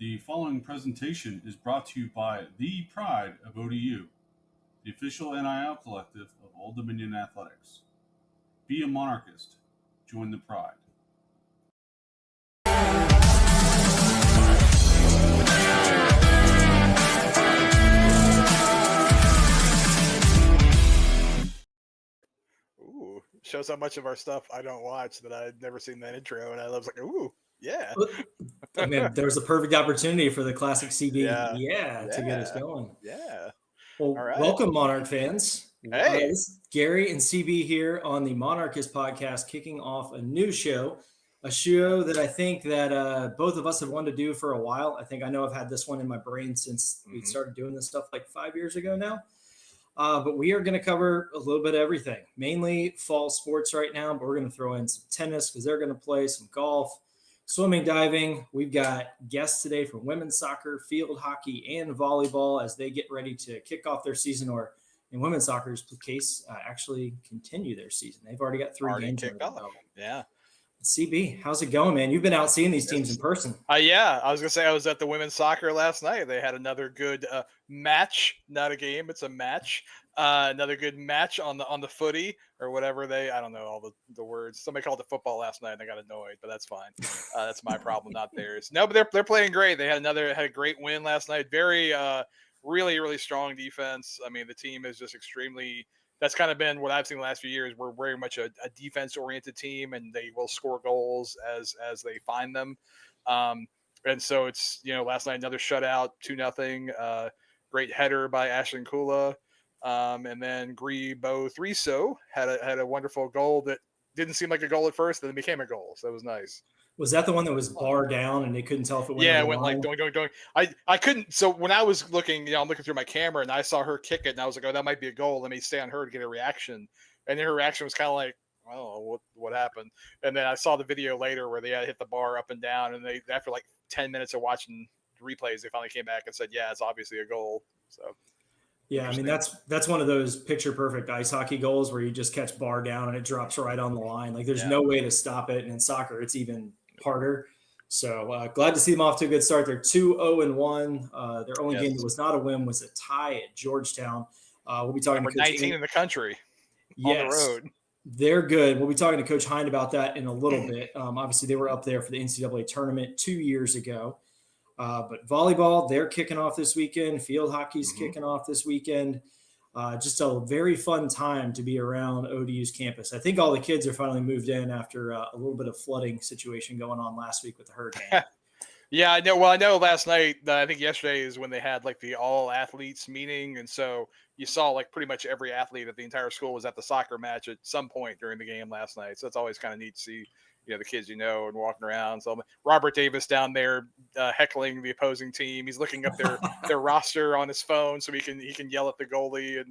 The following presentation is brought to you by the Pride of ODU, the official NIL collective of Old Dominion Athletics. Be a Monarchist. Join the Pride. Ooh, shows how much of our stuff I don't watch that I'd never seen that intro, and I was like, ooh, yeah. I mean, there was a perfect opportunity for the classic CB, Yeah. to get us going. Yeah. Well, All right. Welcome, Monarch fans. Hey. This is Gary and CB here on the Monarchist podcast, kicking off a new show, a show that I think that both of us have wanted to do for a while. I know I've had this one in my brain since we started doing this stuff like 5 years ago now. But we are going to cover a little bit of everything, mainly fall sports right now, but we're going to throw in some tennis because they're going to play some golf, swimming, diving. We've got guests today from women's soccer, field hockey, and volleyball as they get ready to kick off their season, or in women's soccer's case, actually continue their season. They've already got three games kicked off. Yeah. CB, how's it going, man? You've been out seeing these teams in person. Yeah, I was gonna say I was at the women's soccer last night. They had another good match, not a game, it's a match. Another good match on the footy or whatever I don't know all the words. Somebody called it football last night and I got annoyed, but that's fine. That's my problem, not theirs. No, but they're playing great. They had a great win last night. Very really, really strong defense. I mean, the team is just extremely. That's kind of been what I've seen the last few years. We're very much a defense-oriented team, and they will score goals as they find them. And so it's, last night, another shutout, 2-0. Great header by Ashlyn Kula. And then Thrysøe had a wonderful goal that didn't seem like a goal at first, then it became a goal. So it was nice. Was that the one that was bar down and they couldn't tell if it went? Yeah, it went like going. I couldn't. So when I was looking, I'm looking through my camera and I saw her kick it, and I was like, oh, that might be a goal. Let me stay on her to get a reaction. And then her reaction was kind of like, oh, what happened? And then I saw the video later where they had hit the bar up and down, and they after like 10 minutes of watching replays, they finally came back and said, yeah, it's obviously a goal. So. Yeah, I mean, that's one of those picture perfect ice hockey goals where you just catch bar down and it drops right on the line. Like there's no way to stop it. And in soccer, it's even harder. So glad to see them off to a good start. They're 2-0-1. Their only game that was not a win was a tie at Georgetown. We'll be talking to Coach 19 in the country. Yes, on the road. They're good. We'll be talking to Coach Hind about that in a little bit. Obviously, they were up there for the NCAA tournament 2 years ago. But volleyball, they're kicking off this weekend. Field hockey's kicking off this weekend. Just a very fun time to be around ODU's campus. I think all the kids are finally moved in after a little bit of flooding situation going on last week with the hurricane. Yeah, I know. Well, I know last night, I think yesterday is when they had like the all athletes meeting. And so you saw like pretty much every athlete at the entire school was at the soccer match at some point during the game last night. So it's always kind of neat to see, the kids, and walking around. So Robert Davis down there heckling the opposing team. He's looking up their roster on his phone so he can yell at the goalie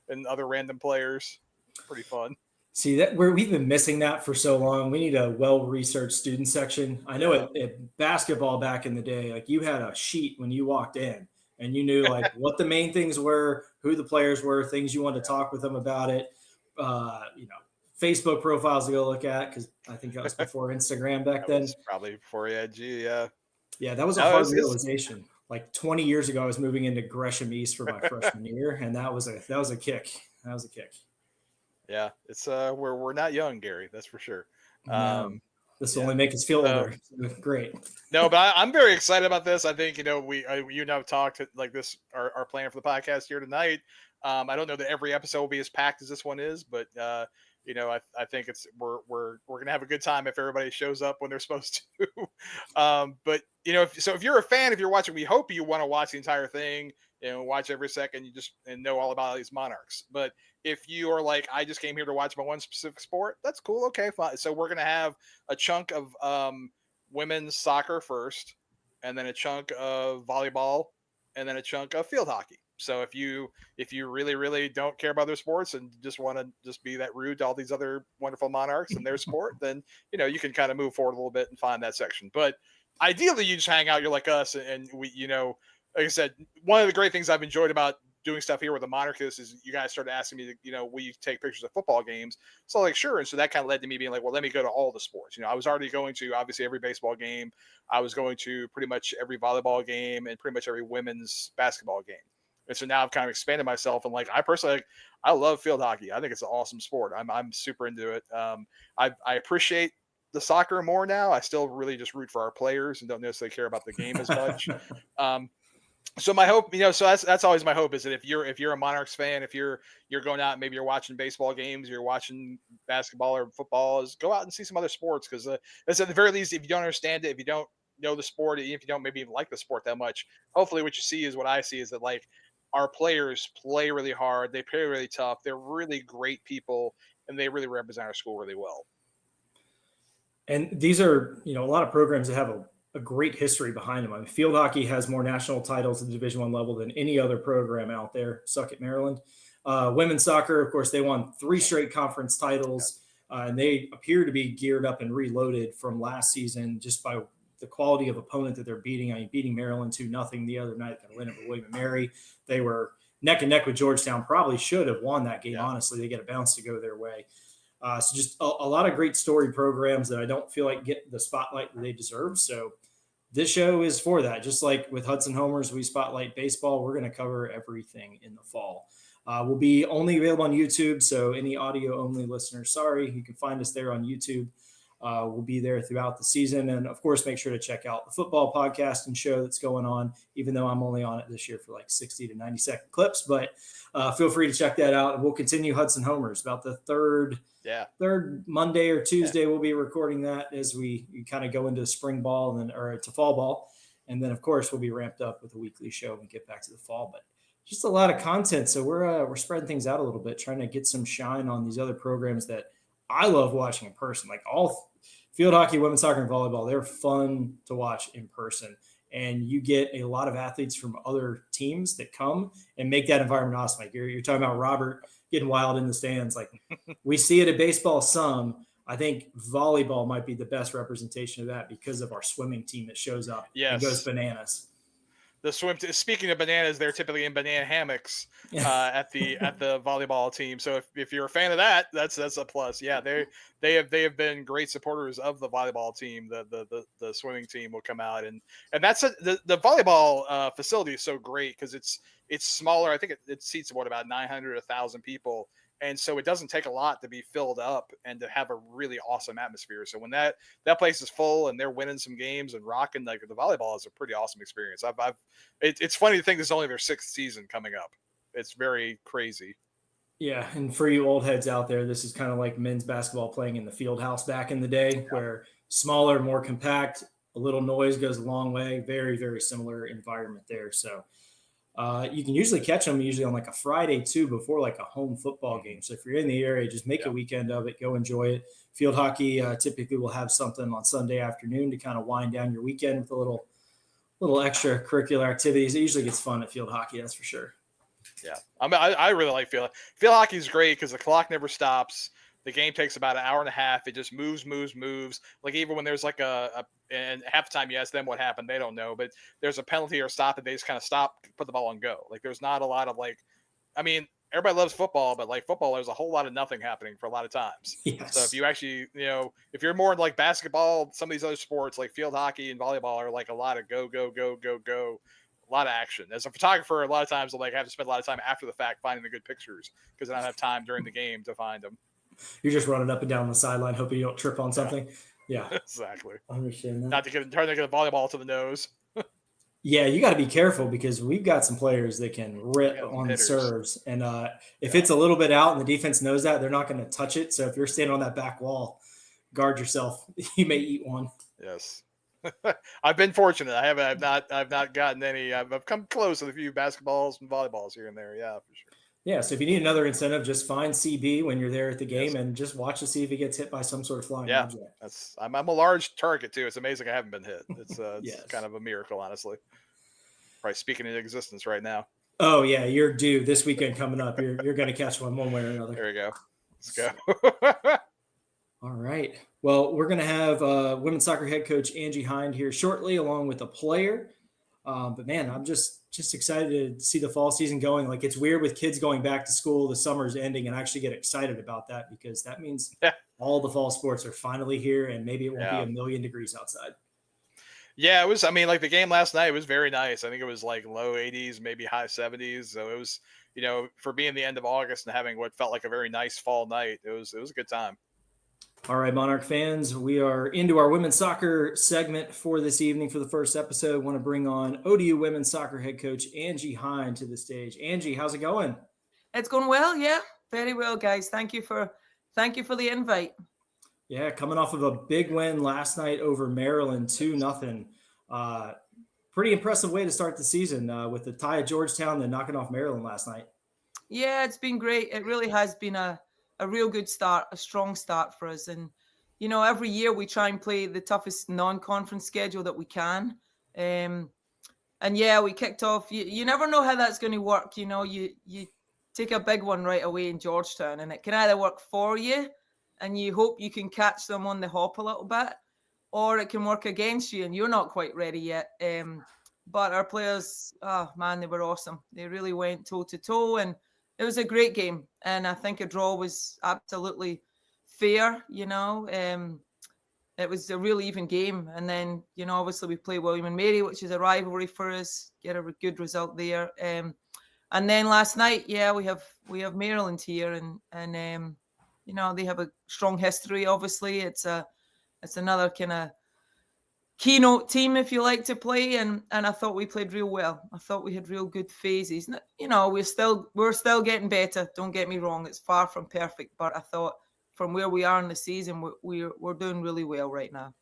and other random players. Pretty fun. See that we've been missing that for so long. We need a well-researched student section. I know at basketball back in the day, like you had a sheet when you walked in and you knew like what the main things were, who the players were, things you wanted to talk with them about it. Facebook profiles to go look at, because I think that was before Instagram back then. Probably before EIG, yeah. That was a hard realization. Like 20 years ago, I was moving into Gresham East for my freshman year, and that was a kick. That was a kick. Yeah, it's we're not young, Gary. That's for sure. This will only make us feel older. Great. No, but I'm very excited about this. I think you and I've talked like this. Our plan for the podcast here tonight. I don't know that every episode will be as packed as this one is, but I think we're gonna have a good time if everybody shows up when they're supposed to. But if you're a fan, if you're watching, we hope you want to watch the entire thing and watch every second. And know all about these Monarchs. But if you are like, I just came here to watch my one specific sport, that's cool. Okay, fine. So we're gonna have a chunk of women's soccer first, and then a chunk of volleyball, and then a chunk of field hockey. So if you really, really don't care about other sports and just want to just be that rude to all these other wonderful Monarchs and their sport, then, you can kind of move forward a little bit and find that section. But ideally you just hang out, you're like us. And we, like I said, one of the great things I've enjoyed about doing stuff here with the Monarchists is you guys started asking me, will you take pictures of football games? So like, sure. And so that kind of led to me being like, well, let me go to all the sports. I was already going to obviously every baseball game. I was going to pretty much every volleyball game and pretty much every women's basketball game. And so now I've kind of expanded myself, and like I personally, I love field hockey. I think it's an awesome sport. I'm super into it. I appreciate the soccer more now. I still really just root for our players and don't necessarily care about the game as much. So my hope, so that's always my hope is that if you're a Monarchs fan, if you're going out and maybe you're watching baseball games, you're watching basketball or football, is go out and see some other sports, because at the very least, if you don't understand it, if you don't know the sport, if you don't maybe even like the sport that much, hopefully what you see is what I see is that like our players play really hard, they play really tough, they're really great people, and they really represent our school really well. And these are, a lot of programs that have a great history behind them. I mean, field hockey has more national titles at the Division I level than any other program out there. Suck it, Maryland. Women's soccer, of course, they won 3 straight conference titles, and they appear to be geared up and reloaded from last season just by the quality of opponent that they're beating. I mean, beating Maryland 2-0 the other night, got a win over William & Mary. They were neck and neck with Georgetown, probably should have won that game. Honestly, they get a bounce to go their way. So just a lot of great story programs that I don't feel like get the spotlight that they deserve. So this show is for that. Just like with Hudson Homers, we spotlight baseball. We're going to cover everything in the fall. We'll be only available on YouTube. So any audio only listeners, sorry, you can find us there on YouTube. We'll be there throughout the season. And of course, make sure to check out the football podcast and show that's going on, even though I'm only on it this year for like 60 to 90 second clips, but feel free to check that out. And we'll continue Hudson Homers about the third Monday or Tuesday. Yeah. We'll be recording that as we kind of go into spring ball and then, or to fall ball. And then of course we'll be ramped up with a weekly show and get back to the fall, but just a lot of content. So we're spreading things out a little bit, trying to get some shine on these other programs that I love watching in person. Like all field hockey, women's soccer, and volleyball, they're fun to watch in person. And you get a lot of athletes from other teams that come and make that environment awesome. Like you're talking about Robert getting wild in the stands. Like we see it at baseball some. I think volleyball might be the best representation of that because of our swimming team that shows up and goes bananas. The speaking of bananas, they're typically in banana hammocks at the volleyball team. So if you're a fan of that, that's a plus. Yeah, they have been great supporters of the volleyball team. The swimming team will come out and that's the volleyball facility is so great because it's smaller. I think it seats about 900 1,000 people. And so it doesn't take a lot to be filled up and to have a really awesome atmosphere. So when that place is full and they're winning some games and rocking, like the volleyball is a pretty awesome experience. It's funny to think this is only their 6th season coming up. It's very crazy. Yeah. And for you old heads out there, this is kind of like men's basketball playing in the field house back in the day, where smaller, more compact, a little noise goes a long way. Very, very similar environment there. So you can usually catch them on like a Friday too, before like a home football game. So if you're in the area, just make a weekend of it, go enjoy it. Field hockey typically will have something on Sunday afternoon to kind of wind down your weekend with a little extracurricular activities. It usually gets fun at field hockey. That's for sure. Yeah. I really like field hockey is great because the clock never stops. The game takes about an hour and a half. It just moves. Like even when there's like and half the time you ask them what happened, they don't know. But there's a penalty or stop, and they just kind of stop, put the ball and go. Like there's not a lot of everybody loves football, but like football, there's a whole lot of nothing happening for a lot of times. Yes. So if you actually, if you're more like basketball, some of these other sports like field hockey and volleyball are like a lot of go, a lot of action. As a photographer, a lot of times I'll have to spend a lot of time after the fact finding the good pictures because I don't have time during the game to find them. You're just running up and down the sideline, hoping you don't trip on something. Yeah. Exactly. I understand that. Not to get a volleyball to the nose. Yeah, you got to be careful because we've got some players that can rip on the serves. And if it's a little bit out and the defense knows that, they're not going to touch it. So if you're standing on that back wall, guard yourself. You may eat one. Yes. I've been fortunate. I've not gotten any. I've come close with a few basketballs and volleyballs here and there. Yeah, for sure. Yeah, so if you need another incentive, just find CB when you're there at the game and just watch to see if he gets hit by some sort of flying object. I'm a large target too. It's amazing I haven't been hit. It's kind of a miracle, honestly. Probably speaking into existence right now. Oh yeah, you're due this weekend coming up. You're going to catch one way or another. There we go. Let's go. All right. Well, we're going to have women's soccer head coach Angie Hind here shortly, along with a player. But man, I'm just excited to see the fall season going. Like, it's weird with kids going back to school, the summer's ending, and I actually get excited about that because that means all the fall sports are finally here, and maybe it won't be 1,000,000 degrees outside. Yeah, it was. I mean, like the game last night, it was very nice. I think it was like low 80s, maybe high 70s. So it was, for being the end of August and having what felt like a very nice fall night, it was a good time. All right, Monarch fans, we are into our women's soccer segment for this evening for the first episode. I want to bring on ODU women's soccer head coach Angie Hind to the stage. Angie, how's it going? It's going well, yeah, very well, guys. Thank you for the invite. Yeah, coming off of a big win last night over Maryland, 2-0. Pretty impressive way to start the season with the tie at Georgetown, then knocking off Maryland last night. Yeah, it's been great. It really has been a real good start, a strong start for us. And, every year we try and play the toughest non-conference schedule that we can. And yeah, we kicked off. You never know how that's going to work. You take a big one right away in Georgetown, and it can either work for you and you hope you can catch them on the hop a little bit, or it can work against you and you're not quite ready yet. But our players, oh man, they were awesome. They really went toe to toe, and it was a great game. And I think a draw was absolutely fair. It was a really even game. And then, obviously we play William and Mary, which is a rivalry for us. Get a good result there. And then last night, yeah, we have Maryland here, and they have a strong history. Obviously, it's another kind of keynote team, if you like, to play, and I thought we played real well. I thought we had real good phases. We're still getting better. Don't get me wrong; it's far from perfect, but I thought from where we are in the season, we're doing really well right now.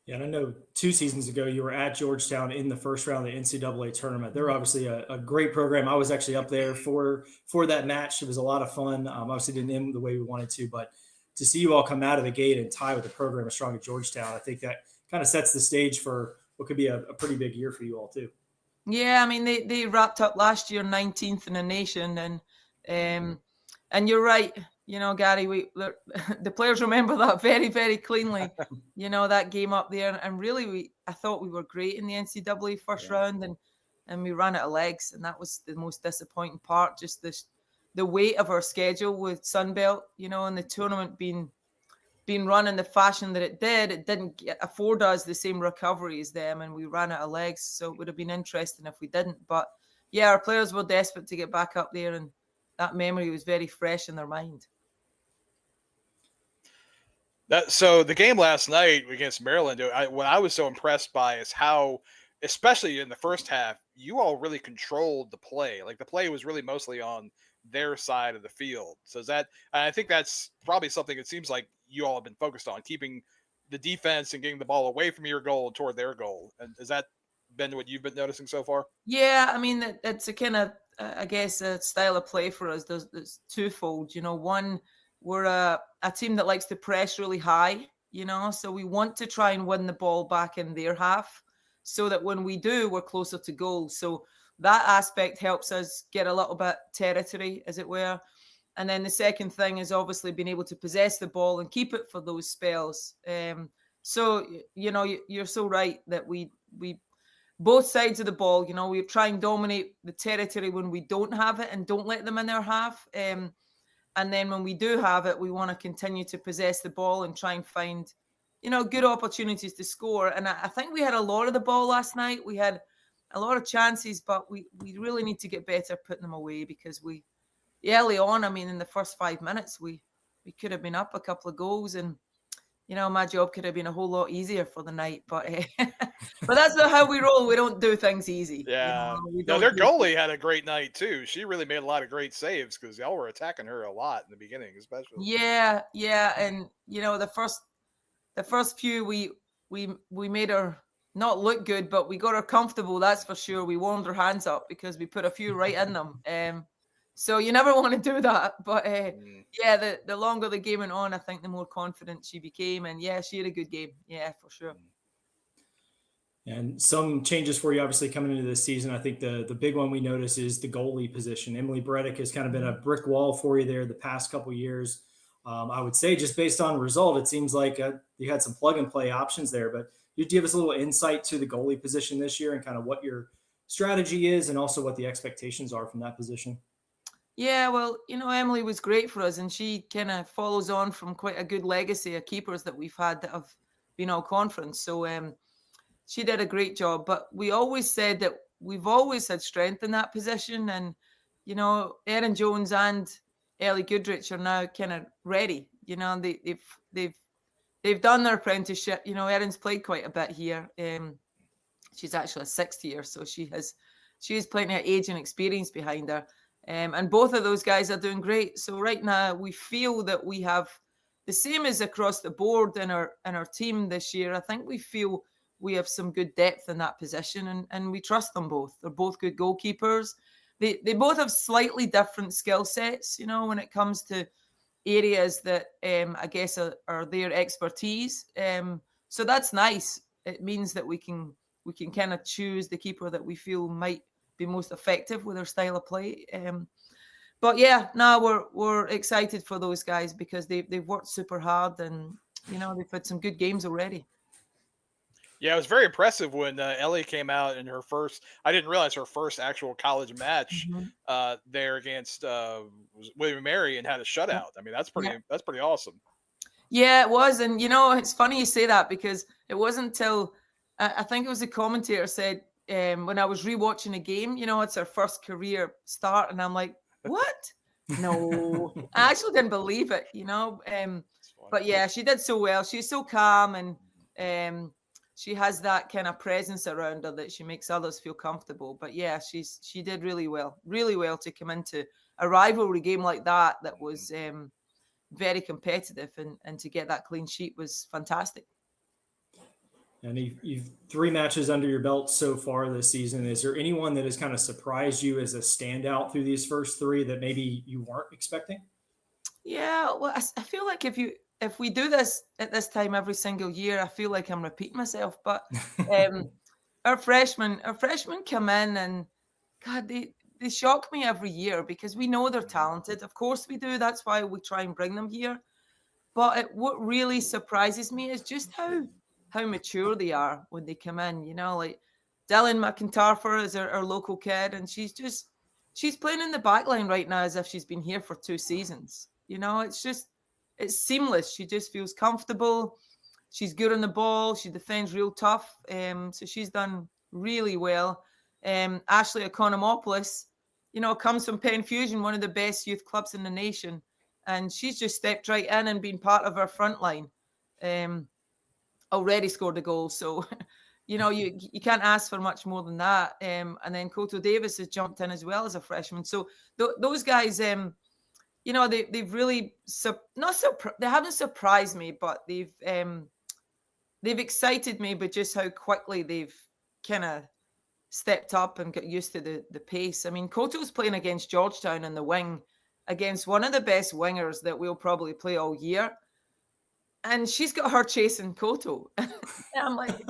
Yeah, and I know 2 seasons ago you were at Georgetown in the first round of the NCAA tournament. They're obviously a great program. I was actually up there for that match. It was a lot of fun. Obviously didn't end the way we wanted to, but to see you all come out of the gate and tie with the program as strong as Georgetown, I think that kind of sets the stage for what could be a pretty big year for you all too. Yeah, I mean they wrapped up last year 19th in the nation, and you're right. Gary, the players remember that very, very cleanly. That game up there, and really, I thought we were great in the NCAA first round, and we ran out of legs, and that was the most disappointing part. Just the weight of our schedule with Sunbelt, and the tournament being run in the fashion that it didn't afford us the same recovery as them, and we ran out of legs. So it would have been interesting if we didn't. But yeah, our players were desperate to get back up there, and that memory was very fresh in their mind. So the game last night against Maryland, what I was so impressed by is how, especially in the first half, you all really controlled the play. Like the play was really mostly on their side of the field. So I think that's probably something it seems like you all have been focused on, keeping the defense and getting the ball away from your goal and toward their goal. And has that been what you've been noticing so far? Yeah, I mean, it's a kind of, I guess, a style of play for us. There's twofold. One, we're a team that likes to press really high, so we want to try and win the ball back in their half so that when we do, we're closer to goal. So that aspect helps us get a little bit territory, as it were. And then the second thing is obviously being able to possess the ball and keep it for those spells. So, you're so right that we both sides of the ball, we try and dominate the territory when we don't have it and don't let them in their half. And then when we do have it, we want to continue to possess the ball and try and find, good opportunities to score. And I think we had a lot of the ball last night. We had a lot of chances, but we really need to get better putting them away because early on, I mean, in the first 5 minutes, we could have been up a couple of goals and, my job could have been a whole lot easier for the night, but but that's not how we roll. We don't do things easy. Yeah. Their goalie had a great night too. She really made a lot of great saves because y'all were attacking her a lot in the beginning, especially. Yeah, and the first few we made her not look good, but we got her comfortable. That's for sure. We warmed her hands up because we put a few right in them. So you never want to do that. But yeah, the longer the game went on, I think the more confident she became. And yeah, she had a good game. Yeah, for sure. And some changes for you, obviously, coming into this season. I think the big one we notice is the goalie position. Emily Breddick has kind of been a brick wall for you there the past couple of years. I would say just based on result, it seems like you had some plug and play options there. But you give us a little insight to the goalie position this year and kind of what your strategy is and also what the expectations are from that position? Yeah, well, Emily was great for us, and she kind of follows on from quite a good legacy of keepers that we've had that have been all conference. So she did a great job. But we always said that we've always had strength in that position, and Erin Jones and Ellie Goodrich are now kind of ready. They've done their apprenticeship. Erin's played quite a bit here. She's actually a sixth year, so she has plenty of age and experience behind her. And both of those guys are doing great. So right now we feel that we have the same as across the board in our team this year. I think we feel we have some good depth in that position, and we trust them both. They're both good goalkeepers. They both have slightly different skill sets, when it comes to areas that I guess are their expertise. So that's nice. It means that we can kind of choose the keeper that we feel might be most effective with their style of play. But yeah, now we're excited for those guys because they've worked super hard, and they've had some good games already. Yeah, it was very impressive when Ellie came out in her first. I didn't realize her first actual college match there against William & Mary and had a shutout. I mean, that's pretty awesome. Yeah, it was, and it's funny you say that because it wasn't until I think it was a commentator said when I was rewatching a game, it's her first career start, and I'm like, what? No, I actually didn't believe it, but yeah, she did so well. She's so calm, and she has that kind of presence around her that she makes others feel comfortable. But yeah, she did really well to come into a rivalry game like that was very competitive, and to get that clean sheet was fantastic. And you've 3 matches under your belt so far this season. Is there anyone that has kind of surprised you as a standout through these first 3 that maybe you weren't expecting? Yeah, well, I feel like if we do this at this time every single year, I feel like I'm repeating myself. But our freshmen come in, and God, they shock me every year because we know they're talented. Of course we do. That's why we try and bring them here. But what really surprises me is just how mature they are when they come in. Like Dylan McIntyre is our local kid, and she's playing in the back line right now as if she's been here for 2 seasons. It's seamless. She just feels comfortable. She's good on the ball. She defends real tough. So she's done really well. Ashley Economopoulos, comes from Penn Fusion, one of the best youth clubs in the nation. And she's just stepped right in and been part of our front line. Already scored a goal. So, you can't ask for much more than that. And then Koto Davis has jumped in as well as a freshman. So those guys, they've really they haven't surprised me, but they've excited me, but just how quickly they've kind of stepped up and got used to the pace. I mean, Koto's playing against Georgetown in the wing against one of the best wingers that we'll probably play all year. And she's got her chasing Koto. And I'm like,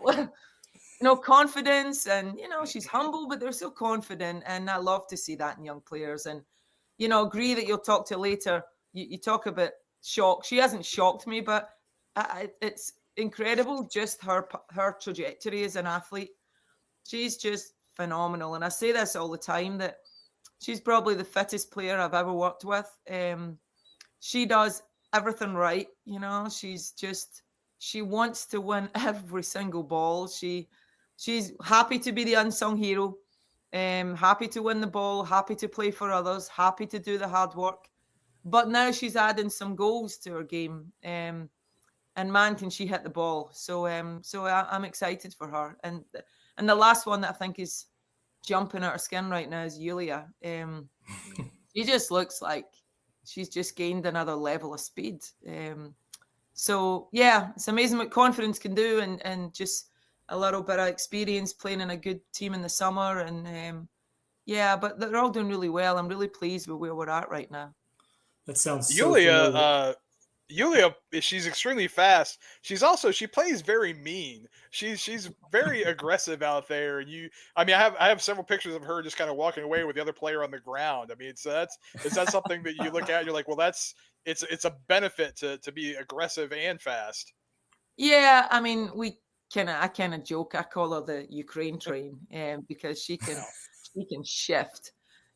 well, confidence, and, she's humble, but they're so confident. And I love to see that in young players. And, agree that you'll talk to later. You talk about shock. She hasn't shocked me, but it's incredible just her trajectory as an athlete. She's just phenomenal. And I say this all the time, that she's probably the fittest player I've ever worked with. She does everything right. She wants to win every single ball. She's happy to be the unsung hero, happy to win the ball, happy to play for others, happy to do the hard work. But now she's adding some goals to her game. And man, can she hit the ball. So I'm excited for her. And the last one that I think is jumping out her skin right now is Yulia. She just looks like she's just gained another level of speed. So yeah, it's amazing what confidence can do, and just a little bit of experience playing in a good team in the summer. And yeah, but they're all doing really well. I'm really pleased with where we're at right now. That sounds so familiar. Yulia, she's extremely fast. She plays very mean. She's very aggressive out there. And I have several pictures of her just kind of walking away with the other player on the ground. I mean, so is that something that you look at and you're like, well, it's a benefit to be aggressive and fast. Yeah, I mean, we kind of joke. I call her the Ukraine train, because she can shift.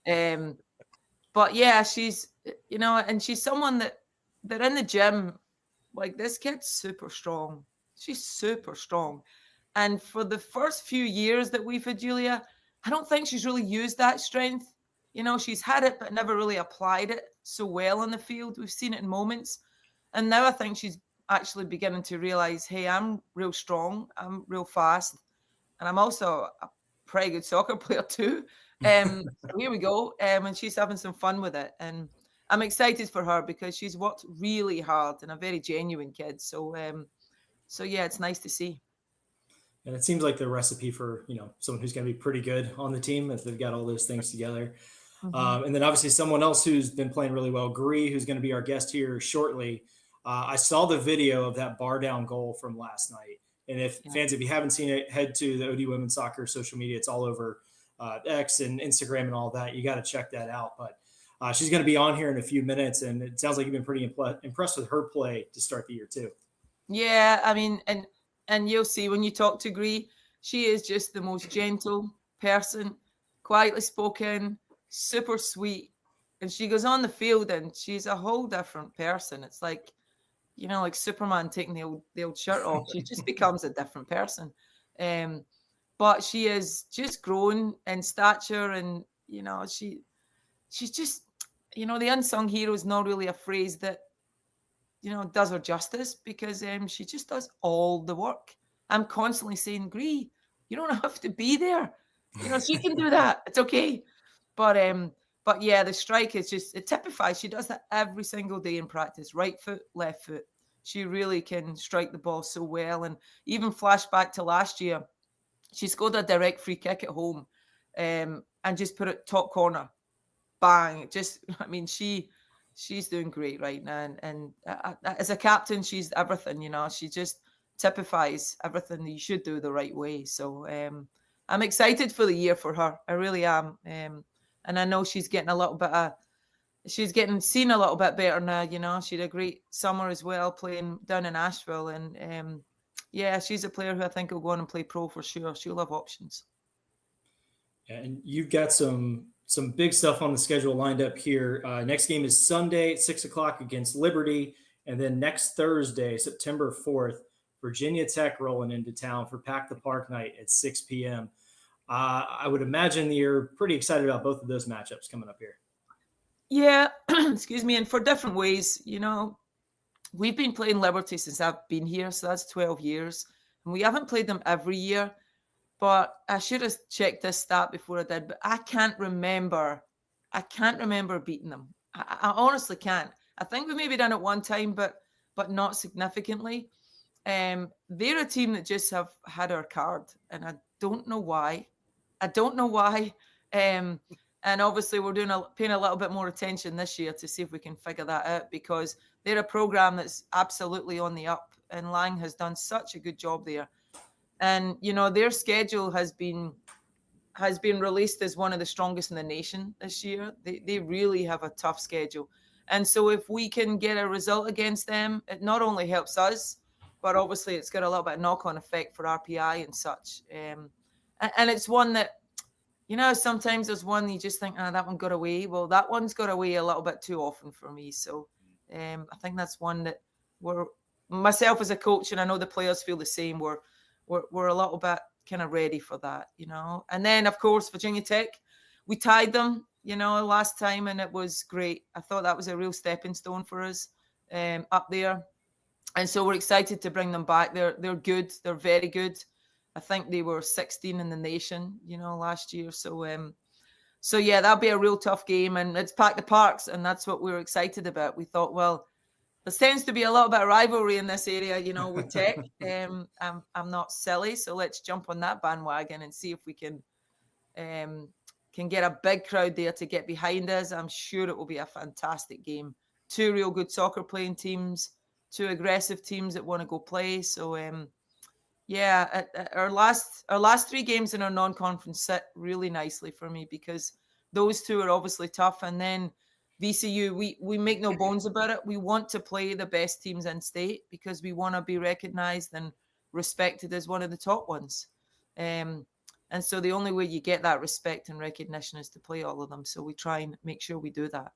But yeah, she's, and she's someone that in the gym, like, this kid's super strong. She's super strong. And for the first few years that we've had Julia, I don't think she's really used that strength. She's had it, but never really applied it so well on the field. We've seen it in moments. And now I think she's actually beginning to realize, hey, I'm real strong. I'm real fast. And I'm also a pretty good soccer player too. So here we go. And she's having some fun with it. And I'm excited for her because she's worked really hard and a very genuine kid. So yeah, it's nice to see. And it seems like the recipe for, someone who's going to be pretty good on the team if they've got all those things together. Mm-hmm. And then obviously someone else who's been playing really well, Gree, who's going to be our guest here shortly. I saw the video of that bar down goal from last night. And fans, if you haven't seen it, head to the ODU Women's Soccer social media. It's all over X and Instagram and all that. You got to check that out. But she's going to be on here in a few minutes. And it sounds like you've been pretty impressed with her play to start the year too. Yeah, I mean, and you'll see when you talk to Gree, she is just the most gentle person, quietly spoken, super sweet. And she goes on the field and she's a whole different person. It's like, like Superman taking the old shirt off. She just becomes a different person. But she is just grown in stature, and she's just, the unsung hero is not really a phrase that does her justice, because she just does all the work. I'm constantly saying, Gree, you don't have to be there. She can do that. It's okay. But yeah, the strike is just, it typifies. She does that every single day in practice. Right foot, left foot. She really can strike the ball so well. And even flashback to last year, she scored a direct free kick at home, and just put it top corner. Bang. She's doing great right now. And as a captain, she's everything, she just typifies everything that you should do the right way. So I'm excited for the year for her. I really am. And I know she's getting seen a little bit better now. She had a great summer as well, playing down in Asheville. And yeah, she's a player who I think will go on and play pro for sure. She'll have options. And you've got some big stuff on the schedule lined up here. Next game is Sunday at 6:00 against Liberty. And then next Thursday, September 4th, Virginia Tech rolling into town for Pack the Park night at 6 p.m. I would imagine you're pretty excited about both of those matchups coming up here. Yeah, excuse me. And for different ways, we've been playing Liberty since I've been here. So that's 12 years. And we haven't played them every year. But I should have checked this stat before I did. But I can't remember beating them. I honestly can't. I think we maybe done it one time, but not significantly. They're a team that just have had our card. And I don't know why. And obviously we're paying a little bit more attention this year to see if we can figure that out, because they're a program that's absolutely on the up, and Lang has done such a good job there. And their schedule has been released as one of the strongest in the nation this year. They really have a tough schedule. And so if we can get a result against them, it not only helps us, but obviously it's got a little bit of knock-on effect for RPI and such. And it's one that, sometimes there's one you just think, that one got away. Well, that one's got away a little bit too often for me. So I think that's one that myself as a coach, and I know the players feel the same, we're a little bit kind of ready for that, And then, of course, Virginia Tech, we tied them, last time, and it was great. I thought that was a real stepping stone for us up there. And so we're excited to bring them back. They're good. They're very good. I think they were 16 in the nation, last year. So yeah, that'll be a real tough game, and it's Pack the Parks, and that's what we were excited about. We thought, well, there tends to be a little bit of rivalry in this area, with Tech. I'm not silly, so let's jump on that bandwagon and see if we can get a big crowd there to get behind us. I'm sure it will be a fantastic game. Two real good soccer playing teams, two aggressive teams that want to go play. So yeah, our last three games in our non-conference sit really nicely for me, because those two are obviously tough. And then VCU, we make no bones about it. We want to play the best teams in state because we want to be recognized and respected as one of the top ones. And so the only way you get that respect and recognition is to play all of them. So we try and make sure we do that.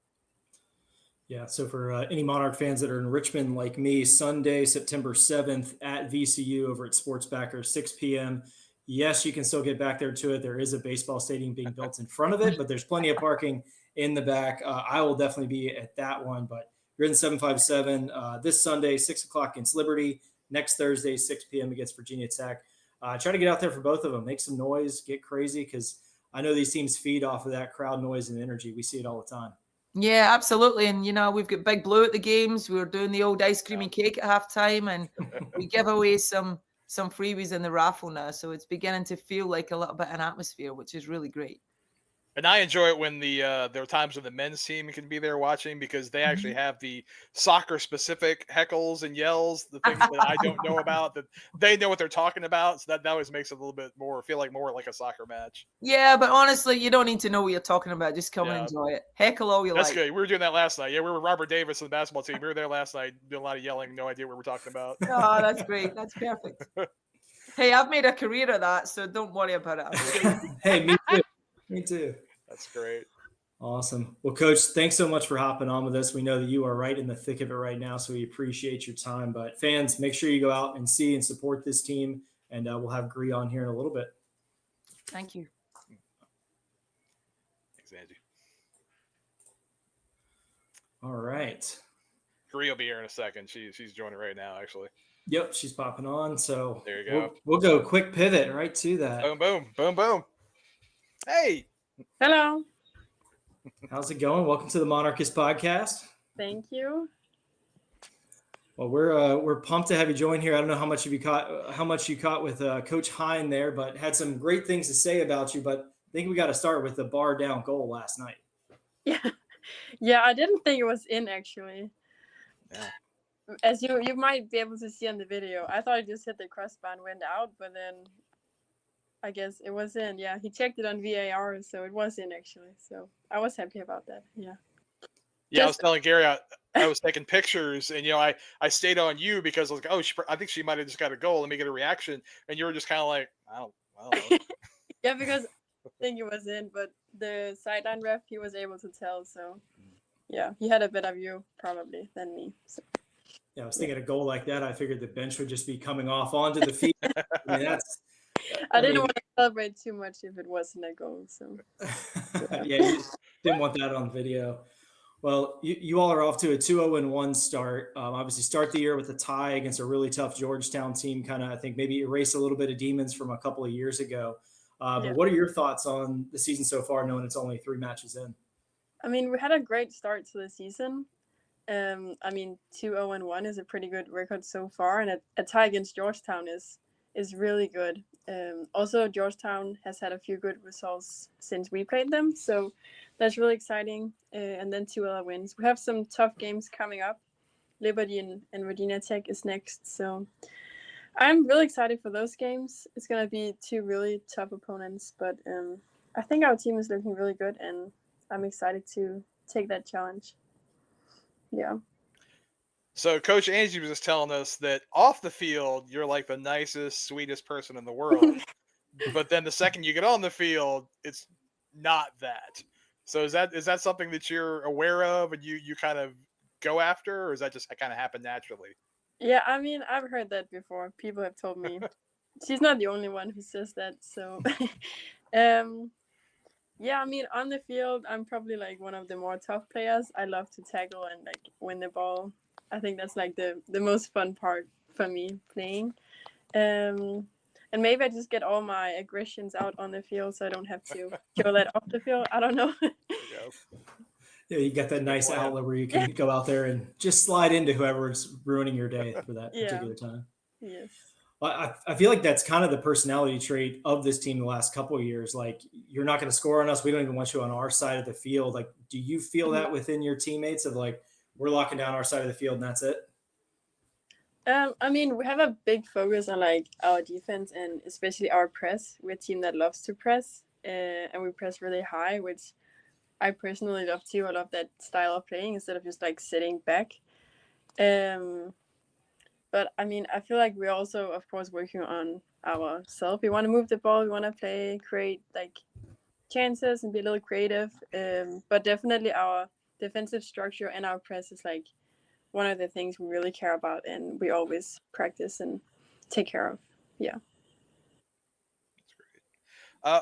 Yeah, so for any Monarch fans that are in Richmond like me, Sunday, September 7th at VCU over at Sportsbacker, 6 p.m. Yes, you can still get back there to it. There is a baseball stadium being built in front of it, but there's plenty of parking in the back. I will definitely be at that one, but you're in 757 this Sunday, 6 o'clock against Liberty. Next Thursday, 6 p.m. against Virginia Tech. Try to get out there for both of them. Make some noise, get crazy, because I know these teams feed off of that crowd noise and energy. We see it all the time. Yeah, absolutely. And, we've got Big Blue at the games. We're doing the old ice cream and cake at halftime, and we give away some freebies in the raffle now. So it's beginning to feel like a little bit of an atmosphere, which is really great. And I enjoy it when there are times when the men's team can be there watching, because they actually have the soccer-specific heckles and yells, the things that I don't know about, that they know what they're talking about. So that always makes it a little bit more feel like a soccer match. Yeah, but honestly, you don't need to know what you're talking about. Just come and enjoy it. Heckle all you like. That's good. We were doing that last night. Yeah, we were Robert Davis and the basketball team. We were there last night doing a lot of yelling. No idea what we're talking about. Oh, that's great. That's perfect. Hey, I've made a career of that, so don't worry about it. Hey, me too. Me too. That's great. Awesome. Well, Coach, thanks so much for hopping on with us. We know that you are right in the thick of it right now, so we appreciate your time. But fans, make sure you go out and see and support this team, and we'll have Gree on here in a little bit. Thank you. Thanks, Angie. All right. Gree will be here in a second. She's joining right now, actually. Yep, she's popping on. So there you go. We'll go quick pivot right to that. Boom, boom, boom, boom. Hey. Hello. How's it going? Welcome to the Monarchist podcast. Thank you. Well, we're pumped to have you join here. I don't know how much you caught with Coach Hind there, but had some great things to say about you. But I think we got to start with the bar down goal last night. Yeah. I didn't think it was in, actually. Yeah. As you might be able to see on the video, I thought it just hit the crossbar and went out, but then I guess it was in. Yeah, he checked it on VAR, so it was in, actually. So I was happy about that. Yeah. Yeah, I was telling Gary I was taking pictures, and I stayed on you because I was like, I think she might have just got a goal. Let me get a reaction, and you were just kind of like, I don't know. Yeah, because I think it was in, but the sideline ref, he was able to tell. So yeah, he had a better view probably than me. So. Yeah, I was thinking a goal like that, I figured the bench would just be coming off onto the field. I didn't want to celebrate too much if it wasn't a goal. So yeah, you didn't want that on video. Well, you all are off to a 2-0-1 start. Obviously, start the year with a tie against a really tough Georgetown team. Kind of, I think, maybe erase a little bit of demons from a couple of years ago. But what are your thoughts on the season so far, knowing it's only 3 matches in? I mean, we had a great start to the season. 2-0-1 is a pretty good record so far, and a tie against Georgetown is really good. Also, Georgetown has had a few good results since we played them, so that's really exciting. And then 2 other wins. We have some tough games coming up. Liberty and Virginia Tech is next, so I'm really excited for those games. It's going to be 2 really tough opponents, but I think our team is looking really good, and I'm excited to take that challenge. Yeah. So Coach Angie was just telling us that off the field, you're like the nicest, sweetest person in the world. But then the second you get on the field, it's not that. So is that something that you're aware of and you kind of go after, or is that just kind of happen naturally? Yeah, I mean, I've heard that before. People have told me. She's not the only one who says that. So, yeah, I mean, on the field, I'm probably like one of the more tough players. I love to tackle and like win the ball. I think that's like the most fun part for me playing. And maybe I just get all my aggressions out on the field so I don't have to show that off the field. I don't know. Yeah, you got that nice outlet where you can go out there and just slide into whoever's ruining your day for that particular time. Yes. I feel like that's kind of the personality trait of this team the last couple of years. Like, you're not going to score on us. We don't even want you on our side of the field. Like, do you feel that within your teammates of like, we're locking down our side of the field and that's it? I mean, we have a big focus on like our defense and especially our press. We're a team that loves to press and we press really high, which I personally love too. I love that style of playing instead of just like sitting back. But I mean, I feel like we're also, of course, working on ourselves. We want to move the ball, we want to play, create like chances, and be a little creative. But definitely our defensive structure and our press is like one of the things we really care about, and we always practice and take care of. Yeah.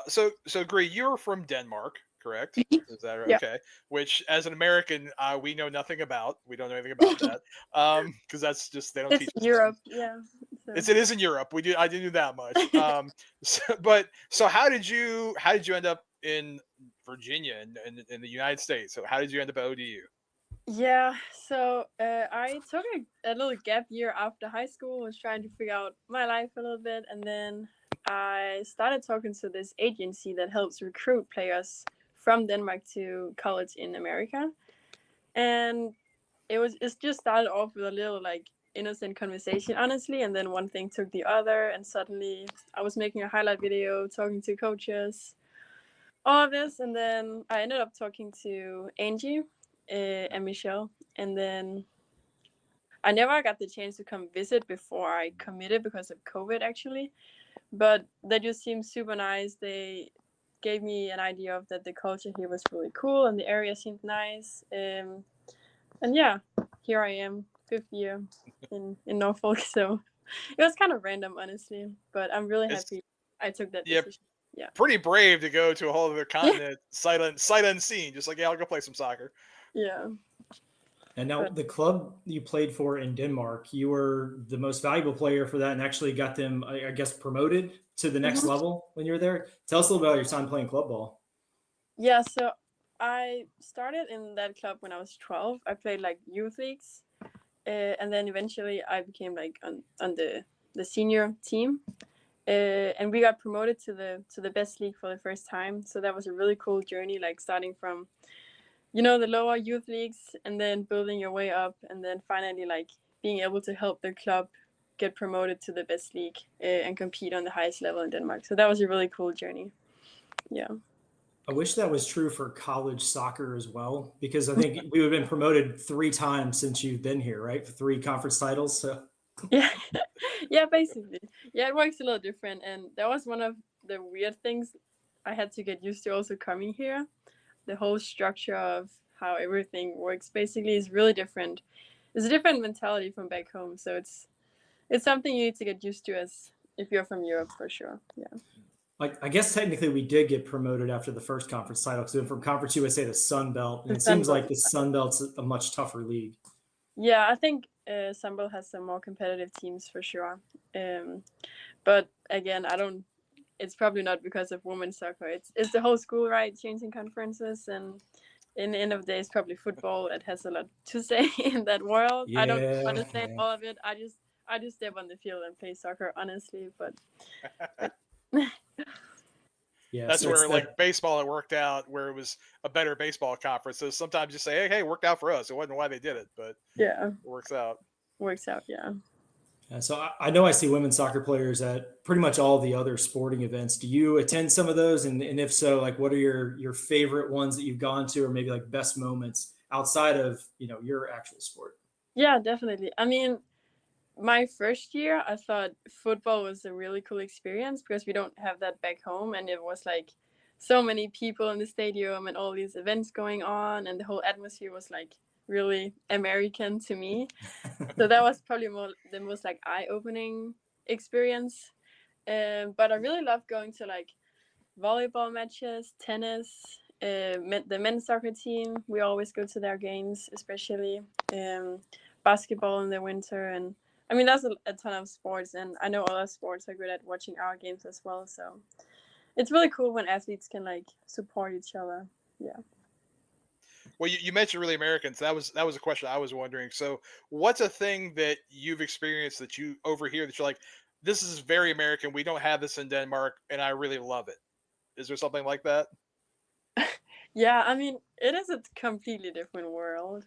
So Gry, you're from Denmark, correct? Is that right? Yeah. Okay. Which, as an American, we know nothing about. We don't know anything about that. Because that's just they don't It's teach us. Europe. Yeah. So. It is in Europe. I didn't do that much. So how did you end up in Virginia in the United States? So how did you end up at ODU? Yeah, so I took a little gap year after high school, was trying to figure out my life a little bit, and then I started talking to this agency that helps recruit players from Denmark to college in America. And it just started off with a little like innocent conversation, honestly, and then one thing took the other, and suddenly I was making a highlight video, talking to coaches, all of this, and then I ended up talking to Angie and Michelle, and then I never got the chance to come visit before I committed because of COVID, actually. But they just seemed super nice. They gave me an idea of that the culture here was really cool and the area seemed nice. And yeah, here I am, 5th year in Norfolk. So it was kind of random, honestly, but I'm really happy I took that decision. Yeah. Pretty brave to go to a whole other continent, sight unseen. Just like, yeah, I'll go play some soccer. Yeah. And now the club you played for in Denmark, you were the most valuable player for that and actually got them, I guess, promoted to the next level when you were there. Tell us a little about your time playing club ball. Yeah, so I started in that club when I was 12. I played like youth leagues. And then eventually I became like on the senior team. And we got promoted to the best league for the first time. So that was a really cool journey, like starting from the lower youth leagues and then building your way up and then finally like being able to help the club get promoted to the best league and compete on the highest level in Denmark. So that was a really cool journey. Yeah. I wish that was true for college soccer as well, because I think we would have been promoted 3 times since you've been here, right? For 3 conference titles. So yeah. Yeah, basically. Yeah, it works a little different. And that was one of the weird things I had to get used to also coming here. The whole structure of how everything works basically is really different. It's a different mentality from back home. So it's something you need to get used to as if you're from Europe, for sure. Yeah. Like, I guess technically we did get promoted after the first conference title. So from Conference USA to Sun Belt, and it seems like the Sun Belt's a much tougher league. Yeah, I think Sun Belt has some more competitive teams for sure. But again, it's probably not because of women's soccer. It's the whole school, right? Changing conferences, and in the end of the day, it's probably football. It has a lot to say in that world. I don't understand all of it. I just step on the field and play soccer, honestly. But yeah, that's where like baseball it worked out, where it was a better baseball conference. So sometimes you say, hey, it worked out for us. It wasn't why they did it, but yeah, it works out. Yeah. So I know I see women's soccer players at pretty much all the other sporting events. Do you attend some of those? And if so, like, what are your favorite ones that you've gone to, or maybe like best moments outside of, your actual sport? Yeah, definitely. I mean, my first year, I thought football was a really cool experience because we don't have that back home. And it was like so many people in the stadium and all these events going on. And the whole atmosphere was like really American to me. So that was probably the most like eye-opening experience. But I really love going to like volleyball matches, tennis, the men's soccer team. We always go to their games, especially basketball in the winter. And I mean, that's a ton of sports, and I know other sports are good at watching our games as well. So it's really cool when athletes can like support each other. Yeah. Well, you mentioned really Americans. That was a question I was wondering. So, what's a thing that you've experienced that you over here that you're like, this is very American. We don't have this in Denmark, and I really love it. Is there something like that? Yeah, I mean, it is a completely different world.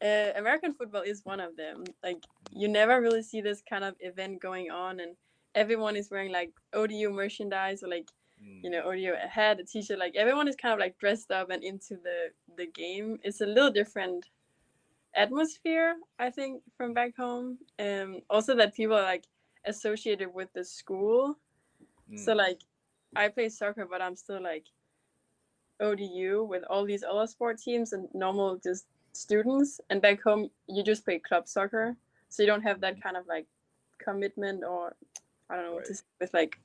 American football is one of them. Like, you never really see this kind of event going on, and everyone is wearing like ODU merchandise or like ODU a hat, a t-shirt. Like everyone is kind of like dressed up and into the game. It's a little different atmosphere, I think, from back home. Also that people are like associated with the school. So like I play soccer, but I'm still like ODU with all these other sport teams and normal just students. And back home, you just play club soccer, so you don't have that kind of like commitment, or I don't know what to say, with like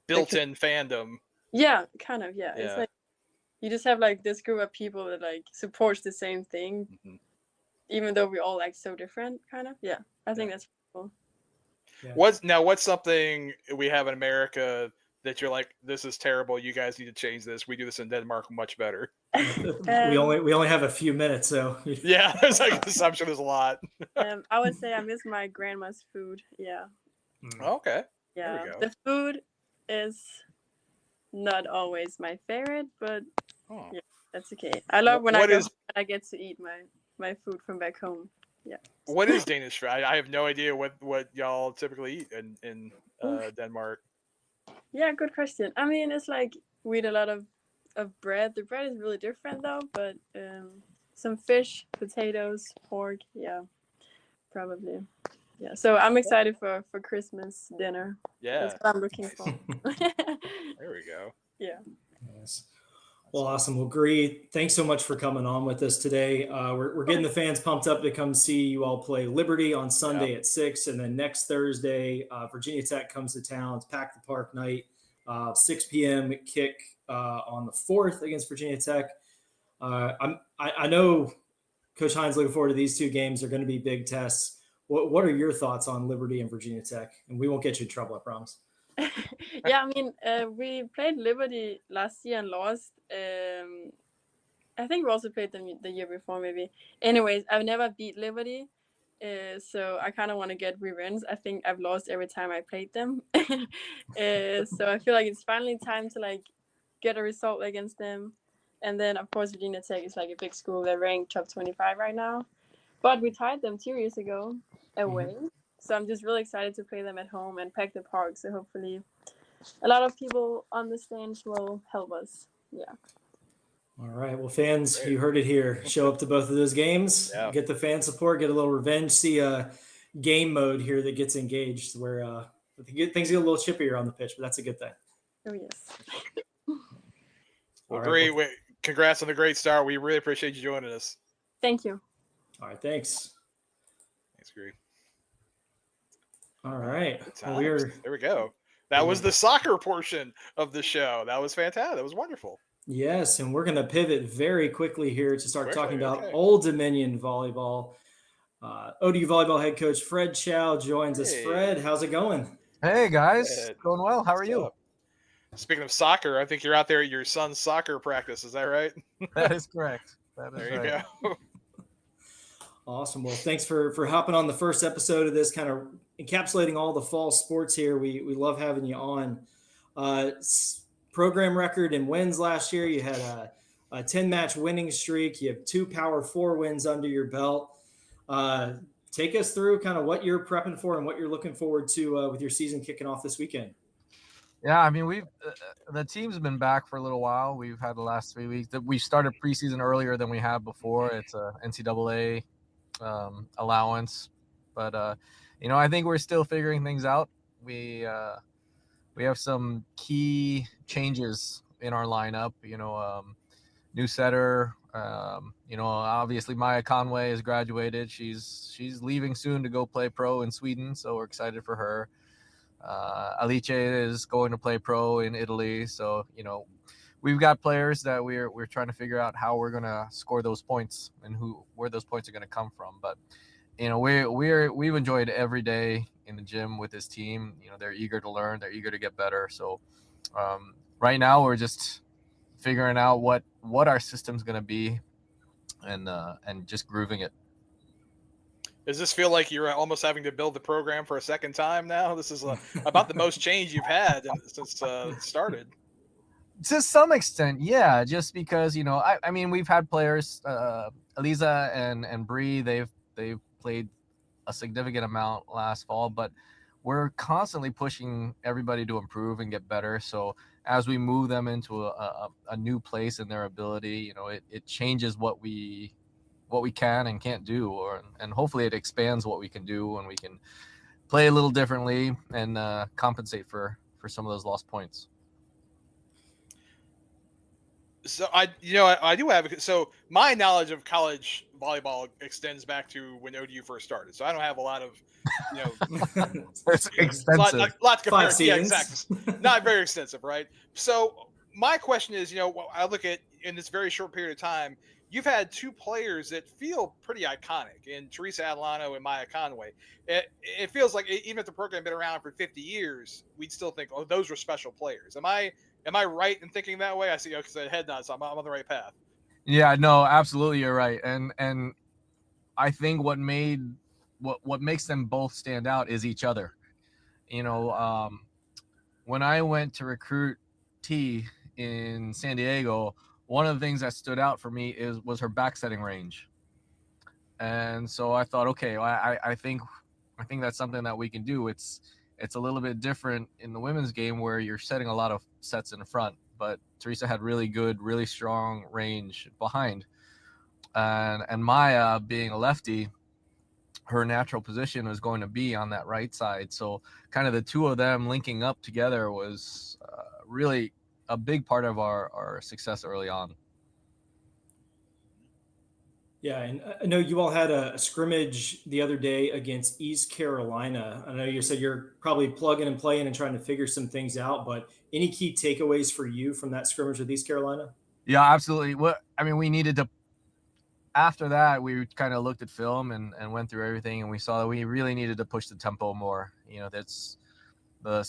built-in fandom. Yeah, kind of. Yeah, Yeah. it's like you just have like this group of people that like supports the same thing, even though we're all like so different. Kind of. Yeah, I think that's cool. Yeah. What's something we have in America that you're like, this is terrible, you guys need to change this? We do this in Denmark much better. we only have a few minutes, so yeah, it's like, I'm sure there's a lot. I would say I miss my grandma's food. Yeah. Okay. Yeah, There we go. the food is not always my favorite, but yeah, that's okay. I love when I get to eat my food from back home. Yeah. What is Danish food? I have no idea what y'all typically eat in Denmark. Yeah, good question. I mean, it's like we eat a lot of bread. The bread is really different though, but some fish, potatoes, pork. Yeah, probably. Yeah, so I'm excited for Christmas dinner. Yeah, that's what I'm looking for. There we go. Yeah. Yes. Well, awesome. Well, Gree, thanks so much for coming on with us today. We're getting the fans pumped up to come see you all play Liberty on Sunday at 6, and then next Thursday, Virginia Tech comes to town. It's Pack the Park night, 6 p.m. kick on the 4th against Virginia Tech. I know Coach Hind's looking forward to these two games. They're going to be big tests. What are your thoughts on Liberty and Virginia Tech? And we won't get you in trouble, I promise. Yeah, I mean, we played Liberty last year and lost. I think we also played them the year before, maybe. Anyways, I've never beat Liberty, so I kind of want to get revenge. I think I've lost every time I played them. So I feel like it's finally time to like get a result against them. And then, of course, Virginia Tech is like a big school. They're ranked top 25 right now. But we tied them 2 years ago away. So I'm just really excited to play them at home and Pack the Park. So hopefully a lot of people on the stands will help us. Yeah. All right. Well, fans, you heard it here. Show up to both of those games, get the fan support, get a little revenge, see a game mode here that gets engaged where things get a little chippier on the pitch, but that's a good thing. Oh, yes. Well, great. Congrats on the great start. We really appreciate you joining us. Thank you. All right. Thanks. Thanks, Greg. All right. Well, there we go. That was the soccer portion of the show. That was fantastic. That was wonderful. Yes, and we're going to pivot very quickly here to start talking about Old Dominion volleyball. ODU Volleyball head coach Fred Chao joins us. Fred, how's it going? Hey, guys. Going well. How are you? Speaking of soccer, I think you're out there at your son's soccer practice. Is that right? That is correct. There you go. Awesome. Well, thanks for hopping on the first episode of this, kind of encapsulating all the fall sports here. We love having you on. Program record in wins last year. You had a 10-match winning streak. You have 2 Power 4 wins under your belt. Take us through kind of what you're prepping for and what you're looking forward to with your season kicking off this weekend. Yeah, I mean, the team's been back for a little while. We've had the last 3 weeks. We started preseason earlier than we have before. It's a NCAA allowance, but I think we're still figuring things out. We have some key changes in our lineup. New setter. Obviously Maya Conway has graduated. She's leaving soon to go play pro in Sweden, so we're excited for her. Alice is going to play pro in Italy, so we've got players that we're trying to figure out how we're going to score those points and where those points are going to come from. But we've enjoyed every day in the gym with this team. They're eager to learn, they're eager to get better. So right now we're just figuring out what our system's going to be and just grooving it. Does this feel like you're almost having to build the program for a second time now? This is about the most change you've had since it started. To some extent, yeah. Just because I mean, we've had players, Elisa and Bree. They've played a significant amount last fall, but we're constantly pushing everybody to improve and get better. So as we move them into a new place in their ability, it changes what we we can and can't do, and hopefully it expands what we can do, and we can play a little differently and compensate for some of those lost points. So I do have, so my knowledge of college volleyball extends back to when ODU first started. So I don't have a lot of, It's extensive. Lot to compare. 5 Yeah, seasons. exactly. Not very extensive, right? So my question is, I look at, in this very short period of time, you've had 2 players that feel pretty iconic in Thrysøe and Maya Conway. It feels like even if the program had been around for 50 years, we'd still think, oh, those were special players. Am I right in thinking that way? I see, because the head nods, so I'm on the right path. Yeah, no, absolutely, you're right. And I think what makes them both stand out is each other. When I went to recruit T in San Diego, one of the things that stood out for me was her backsetting range. And so I thought, okay, I think that's something that we can do. It's a little bit different in the women's game where you're setting a lot of sets in the front, but Thrysøe had really good, really strong range behind. And Maya, being a lefty, her natural position was going to be on that right side. So kind of the 2 of them linking up together was really a big part of our success early on. Yeah, and I know you all had a scrimmage the other day against East Carolina. I know you said you're probably plugging and playing and trying to figure some things out, but any key takeaways for you from that scrimmage with East Carolina? Yeah, absolutely. We needed to, after that, we kind of looked at film and went through everything, and we saw that we really needed to push the tempo more. That's the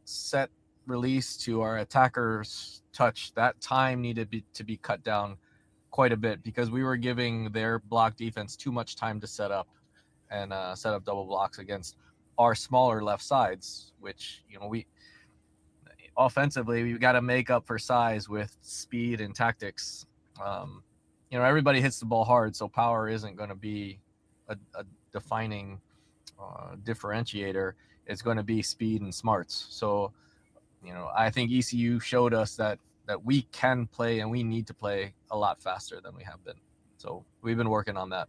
set release to our attackers touch, that time needed to be cut down quite a bit, because we were giving their block defense too much time to set up and set up double blocks against our smaller left sides, which, we offensively, we've got to make up for size with speed and tactics. Everybody hits the ball hard, so power isn't going to be a defining differentiator. It's going to be speed and smarts. So, I think ECU showed us that we can play and we need to play a lot faster than we have been. So we've been working on that.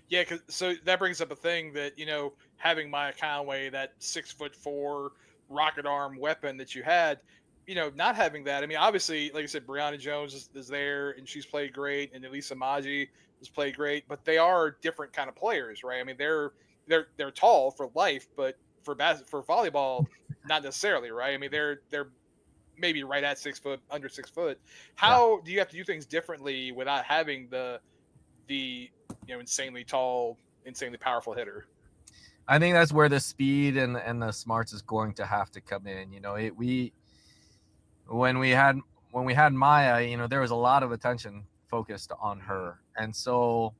Yeah, so that brings up a thing that, having Maya Conway, that 6'4" rocket arm weapon that you had, not having that. I mean, obviously, like I said, Brianna Jones is there and she's played great, and Elisa Maggi has played great, but they are different kind of players, right? I mean, they're tall for life, but for volleyball, not necessarily, right? I mean, they're maybe right at 6 foot, under 6 foot. How do you have to do things differently without having the insanely tall, insanely powerful hitter? I think that's where the speed and the smarts is going to have to come in. When we had Maya, there was a lot of attention focused on her, and so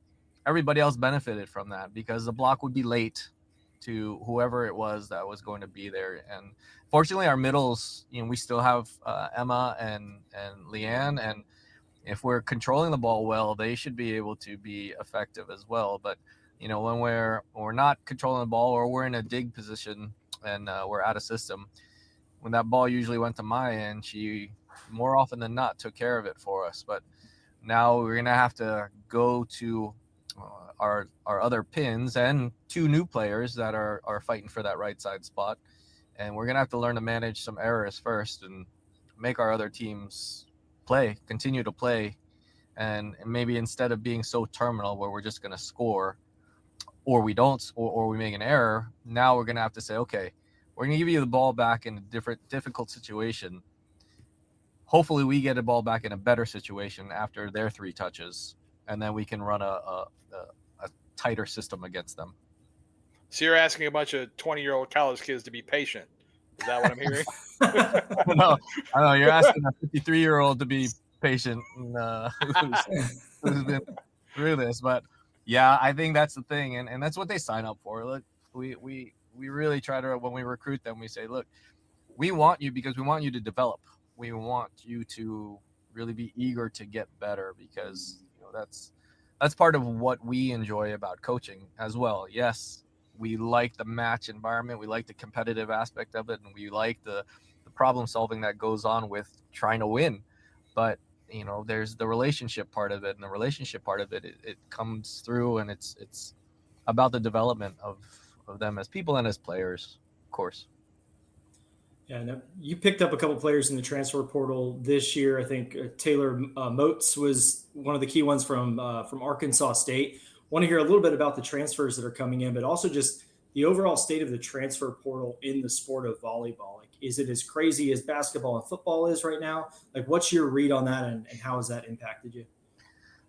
everybody else benefited from that, because the block would be late to whoever it was that was going to be there. And fortunately, our middles, we still have Emma and Leanne, and if we're controlling the ball well, they should be able to be effective as well. But when we're not controlling the ball, or we're in a dig position and we're out of system, when that ball usually went to Maya, and she more often than not took care of it for us. But now we're gonna have to go to our other pins and 2 new players that are fighting for that right side spot, and we're gonna have to learn to manage some errors first and make our other teams continue to play, and maybe instead of being so terminal where we're just gonna score, or we don't, or we make an error, now we're gonna have to say, okay, we're gonna give you the ball back in a difficult situation. Hopefully we get the ball back in a better situation after their 3 touches, and then we can run a tighter system against them. So you're asking a bunch of 20-year-old college kids to be patient. Is that what I'm hearing? No, I know you're asking a 53-year-old to be patient, who's been through this. But yeah, I think that's the thing, and that's what they sign up for. Look, we really try to, when we recruit them, we say, look, we want you because we want you to develop. We want you to really be eager to get better, because that's part of what we enjoy about coaching as well. Yes, we like the match environment, we like the competitive aspect of it, and we like the problem solving that goes on with trying to win. But there's the relationship part of it, and the relationship part of it, it comes through, and it's about the development of them as people and as players, of course. Yeah, no, you picked up a couple players in the transfer portal this year. I think Taylor Moats was one of the key ones from Arkansas State. Want to hear a little bit about the transfers that are coming in, but also just the overall state of the transfer portal in the sport of volleyball. Like, is it as crazy as basketball and football is right now? Like, what's your read on that, and how has that impacted you?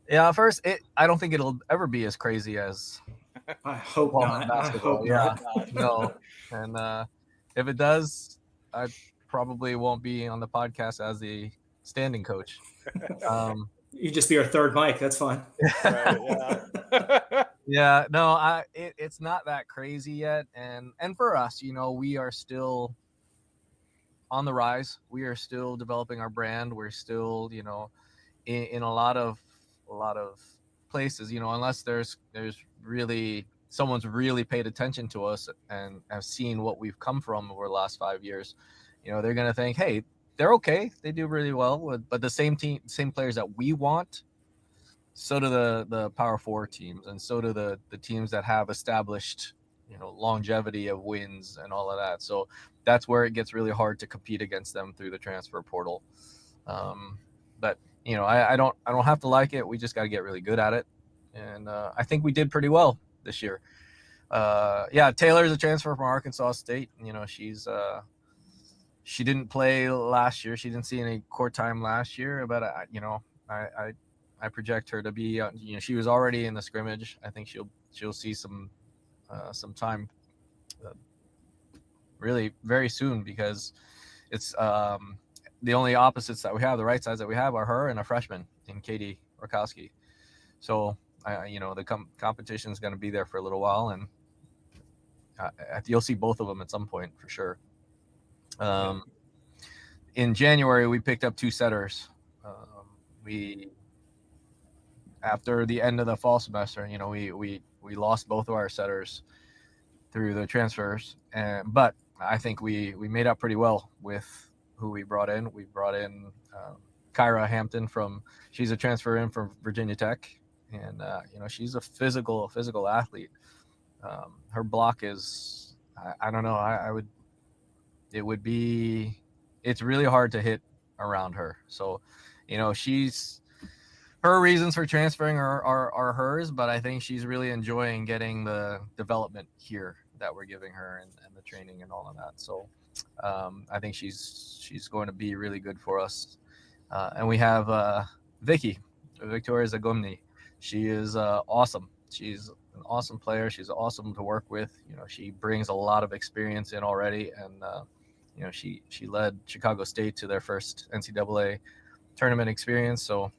Yeah, first, I don't think it'll ever be as crazy as I hope not. basketball. No. And if it does, I probably won't be on the podcast as the standing coach. You just be our third mic. That's fine. Right, Yeah, no, it's not that crazy yet. And for us, we are still on the rise. We are still developing our brand. We're still, in a lot of places, unless there's really someone's really paid attention to us and have seen what we've come from over the last 5 years, they're going to think, hey, they're okay. They do really well, but the same players that we want, so do the Power 4 teams, and so do the teams that have established, longevity of wins and all of that. So that's where it gets really hard to compete against them through the transfer portal. But I don't have to like it. We just got to get really good at it. And I think we did pretty well this year. Taylor's a transfer from Arkansas State. She didn't play last year. She didn't see any court time last year, but I project her to be, she was already in the scrimmage. I think she'll see some time really very soon, because it's the only opposites that we have, the right sides that we have, are her and a freshman in Katie Rakowski. So the competition is going to be there for a little while, and you'll see both of them at some point for sure. In January, we picked up 2 setters. After the end of the fall semester, we lost both of our setters through the transfers, but I think we made up pretty well with who we brought in. We brought in Kyra Hampton she's a transfer in from Virginia Tech, and she's a physical athlete. Her block is, I don't know, it's really hard to hit around her. So, her reasons for transferring are hers, but I think she's really enjoying getting the development here that we're giving her, and the training and all of that. So I think she's going to be really good for us. And we have Victoria Zagumni. She is awesome. She's an awesome player. She's awesome to work with. She brings a lot of experience in already, and she led Chicago State to their first NCAA tournament experience. So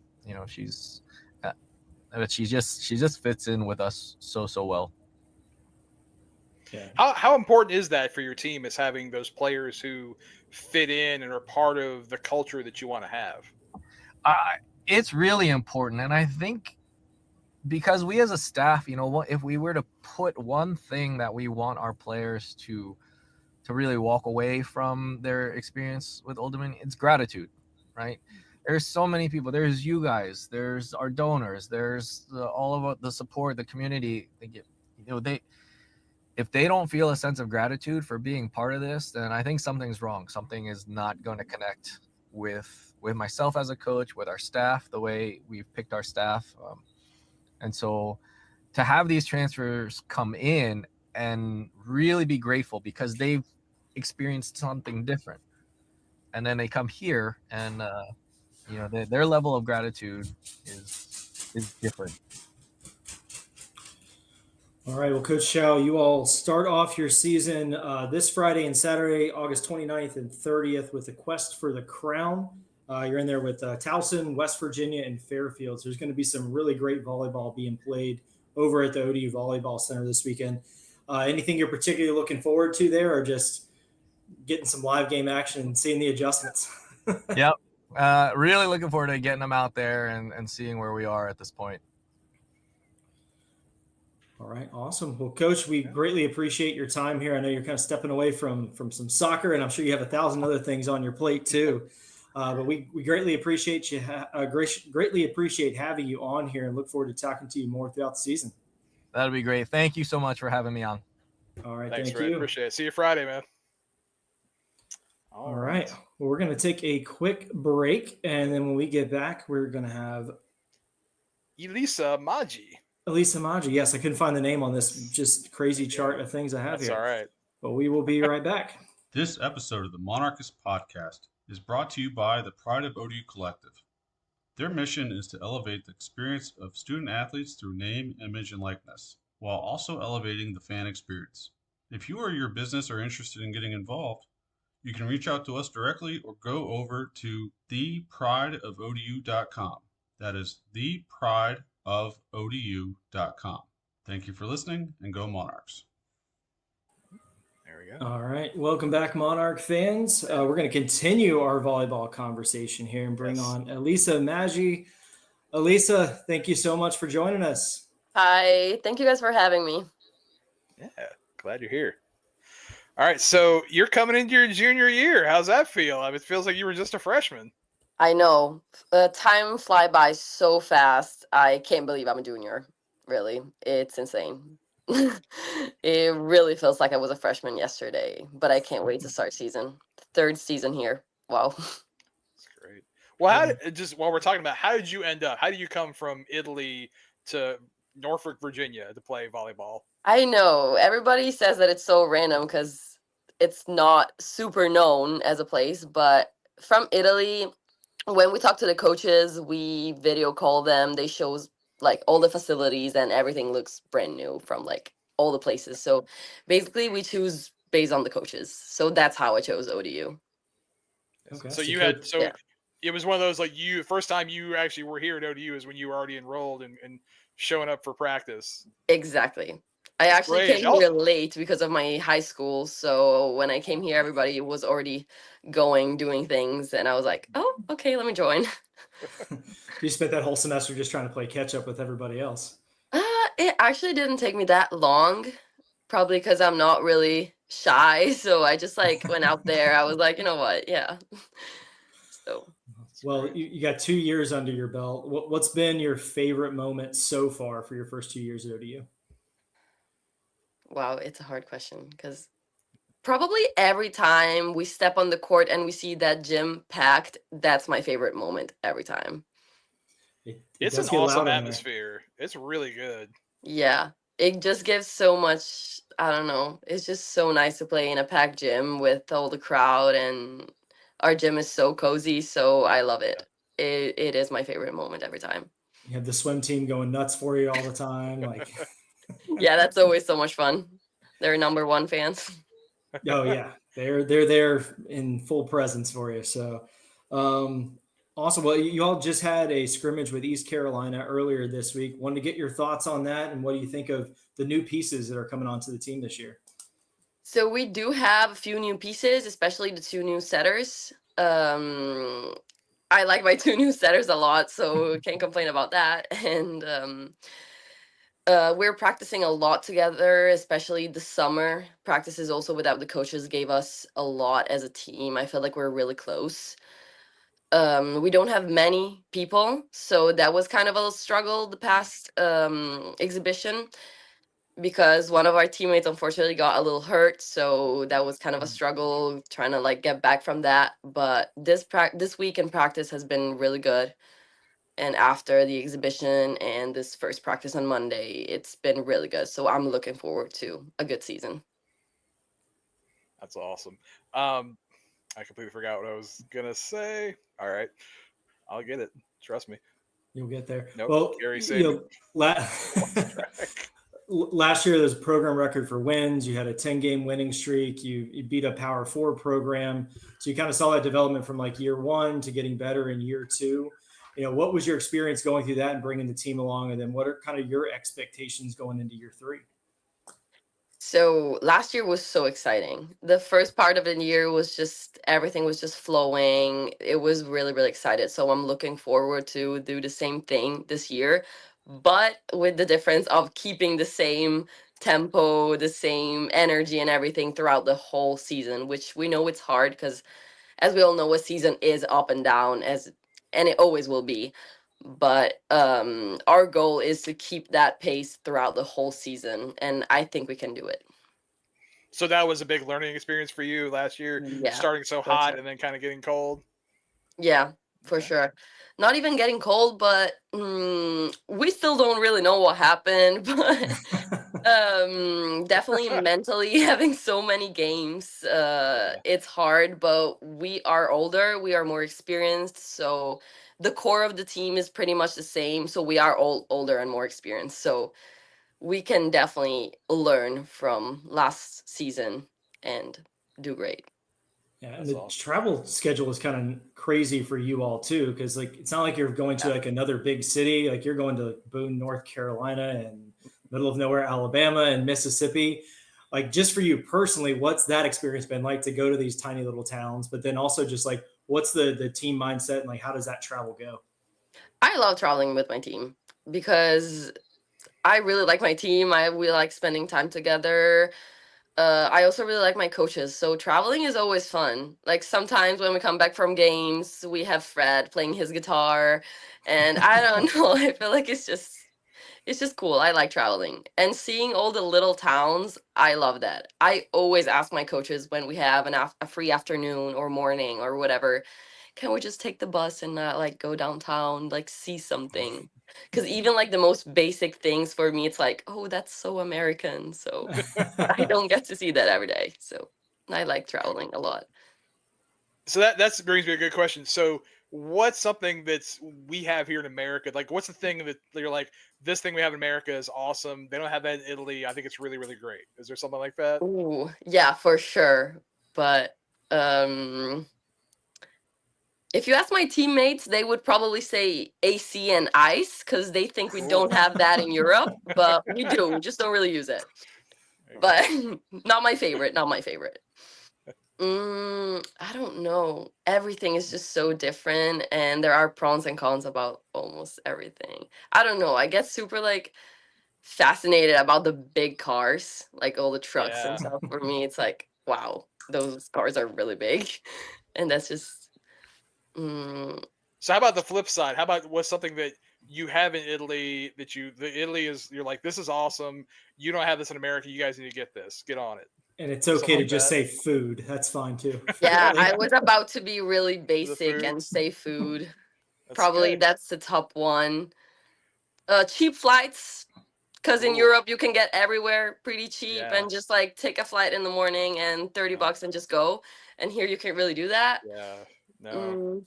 but she just fits in with us so well. Yeah. How important is that for your team, is having those players who fit in and are part of the culture that you want to have? It's really important. And I think because we as a staff, if we were to put one thing that we want our players to really walk away from their experience with Old Dominion, it's gratitude, right? There's so many people. There's you guys. There's our donors. There's all of the support, the community. They get, if they don't feel a sense of gratitude for being part of this, then I think something's wrong. Something is not going to connect with myself as a coach, with our staff, the way we've picked our staff. And so to have these transfers come in and really be grateful because they've experienced something different, and then they come here and their level of gratitude is different. All right. Well, Coach Chao, you all start off your season this Friday and Saturday, August 29th and 30th, with the Quest for the Crown. You're in there with Towson, West Virginia, and Fairfield. So there's going to be some really great volleyball being played over at the ODU Volleyball Center this weekend. Anything you're particularly looking forward to there, or just getting some live game action and seeing the adjustments? Yep. Really looking forward to getting them out there and seeing where we are at this point. All right. Awesome. Well, Coach, we greatly appreciate your time here. I know you're kind of stepping away from some soccer, and I'm sure you have 1,000 other things on your plate too. But we greatly appreciate you. Greatly appreciate having you on here, and look forward to talking to you more throughout the season. That'd be great. Thank you so much for having me on. All right, Thanks, thank Fred. you. Appreciate it. See you Friday, man. All right. Well, we're going to take a quick break, and then when we get back, we're going to have Elisa Maggi. Elisa Maggi. Yes, I couldn't find the name on this just crazy chart of things I have That's here. all right. But we will be right back. This episode of the Monarchists podcast is brought to you by the Pride of ODU Collective. Their mission is to elevate the experience of student athletes through name, image, and likeness, while also elevating the fan experience. If you or your business are interested in getting involved, you can reach out to us directly or go over to theprideofodu.com. That is theprideofodu.com. Thank you for listening, and go Monarchs. There we go. All right. Welcome back, Monarch fans. We're going to continue our volleyball conversation here and bring on Elisa Maggi. Elisa, thank you so much for joining us. Hi. Thank you guys for having me. Yeah. Glad you're here. All right. So you're coming into your junior year. How's that feel? I mean, it feels like you were just a freshman. I know. Time fly by so fast. I can't believe I'm a junior. Really. It's insane. It really feels like I was a freshman yesterday, but I can't wait to start season. Third season here. Wow. That's great. Well, just while we're talking about, how did you end up? How did you come from Italy to Norfolk, Virginia to play volleyball? I know. Everybody says that it's so random because it's not super known as a place, but from Italy, when we talk to the coaches, we video call them. They show like all the facilities and everything looks brand new from like all the places. So basically we choose based on the coaches. So that's how I chose ODU. Okay. So you coach, had, so yeah. It was one of those, like, you first time you actually were here at ODU is when you were already enrolled and showing up for practice. Exactly. I That's actually great. came here late because of my high school. So when I came here, everybody was already doing things. And I was like, oh, okay, let me join. You spent that whole semester just trying to play catch up with everybody else. It actually didn't take me that long, probably because I'm not really shy. So I just like went out there. I was like, you know what? Yeah. So. Well, you got 2 years under your belt. What's been your favorite moment so far for your first 2 years at ODU? Wow, it's a hard question because probably every time we step on the court and we see that gym packed, that's my favorite moment every time. It's an awesome atmosphere. It's really good. Yeah, it just gives so much. I don't know. It's just so nice to play in a packed gym with all the crowd, and our gym is so cozy. So I love it. It is my favorite moment every time. You have the swim team going nuts for you all the time. Like, yeah, that's always so much fun. They're number one fans. Oh yeah, they're there in full presence for you. So awesome. Well, you all just had a scrimmage with East Carolina earlier this week. Wanted to get your thoughts on that, and what do you think of the new pieces that are coming onto the team this year? So we do have a few new pieces, especially the 2 new setters. I like my 2 new setters a lot, so can't complain about that. And we're practicing a lot together, especially the summer practices. Also, without the coaches, gave us a lot as a team. I feel like we're really close. We don't have many people, so that was kind of a struggle the past exhibition, because one of our teammates unfortunately got a little hurt, so that was kind of a struggle trying to like get back from that. But this week in practice has been really good, and after the exhibition and this first practice on Monday, it's been really good. So I'm looking forward to a good season. That's awesome. I completely forgot what I was gonna say. All right, I'll get it. Trust me. You'll get there. Nope. Well, Gary last year there's a program record for wins. You had a 10-game winning streak. You beat a Power 4 program. So you kind of saw that development from like year 1 to getting better in year 2. You know, what was your experience going through that and bringing the team along? And then what are kind of your expectations going into year 3? So last year was so exciting. The first part of the year was just, everything was just flowing. It was really, really excited. So I'm looking forward to do the same thing this year, but with the difference of keeping the same tempo, the same energy and everything throughout the whole season, which we know it's hard because as we all know, a season is up and down, and it always will be. But our goal is to keep that pace throughout the whole season, and I think we can do it. So that was a big learning experience for you last year, Yeah, starting so for hot sure. and then kind of getting cold. Yeah, for Okay. sure. Not even getting cold, but we still don't really know what happened. But definitely mentally having so many games, it's hard. But we are older, we are more experienced, so the core of the team is pretty much the same. So we are all older and more experienced. So we can definitely learn from last season and do great. Yeah, and That's the awesome. travel schedule is kind of crazy for you all too, because like it's not like you're going to like another big city. Like you're going to Boone, North Carolina, and middle of nowhere, Alabama, and Mississippi. Like just for you personally, what's that experience been like to go to these tiny little towns? But then also just like what's the team mindset and like how does that travel go? I love traveling with my team because I really like my team. We like spending time together. I also really like my coaches. So traveling is always fun. Like sometimes when we come back from games, we have Fred playing his guitar, and I don't know. I feel like it's just cool. I like traveling and seeing all the little towns. I love that. I always ask my coaches when we have a free afternoon or morning or whatever, can we just take the bus and not like go downtown, like see something? Because even like the most basic things for me, it's like, oh, that's so American. So I don't get to see that every day. So I like traveling a lot. So that brings me a good question. So what's something that's we have here in America? Like, what's the thing that you're like, this thing we have in America is awesome. They don't have that in Italy. I think it's really, really great. Is there something like that? Ooh, yeah, for sure. But if you ask my teammates, they would probably say AC and ice because they think we don't have that in Europe, but we do. We just don't really use it. But not my favorite. Not my favorite. I don't know. Everything is just so different, and there are pros and cons about almost everything. I don't know. I get super like fascinated about the big cars, like all the trucks and Yeah. stuff. For me, it's like, wow, those cars are really big, and that's just. So how about the flip side? How about what's something that you have in Italy that Italy is, you're like, this is awesome. You don't have this in America. You guys need to get this. Get on it. And it's Something okay to like just that. say food. That's fine too. Yeah, Really. I was about to be really The basic food. and say food. That's Probably good. that's the top one. Cheap flights, because in Ooh. Europe you can get everywhere pretty cheap Yeah. and just like take a flight in the morning and 30 bucks and just go. And here you can't really do that. Yeah. No.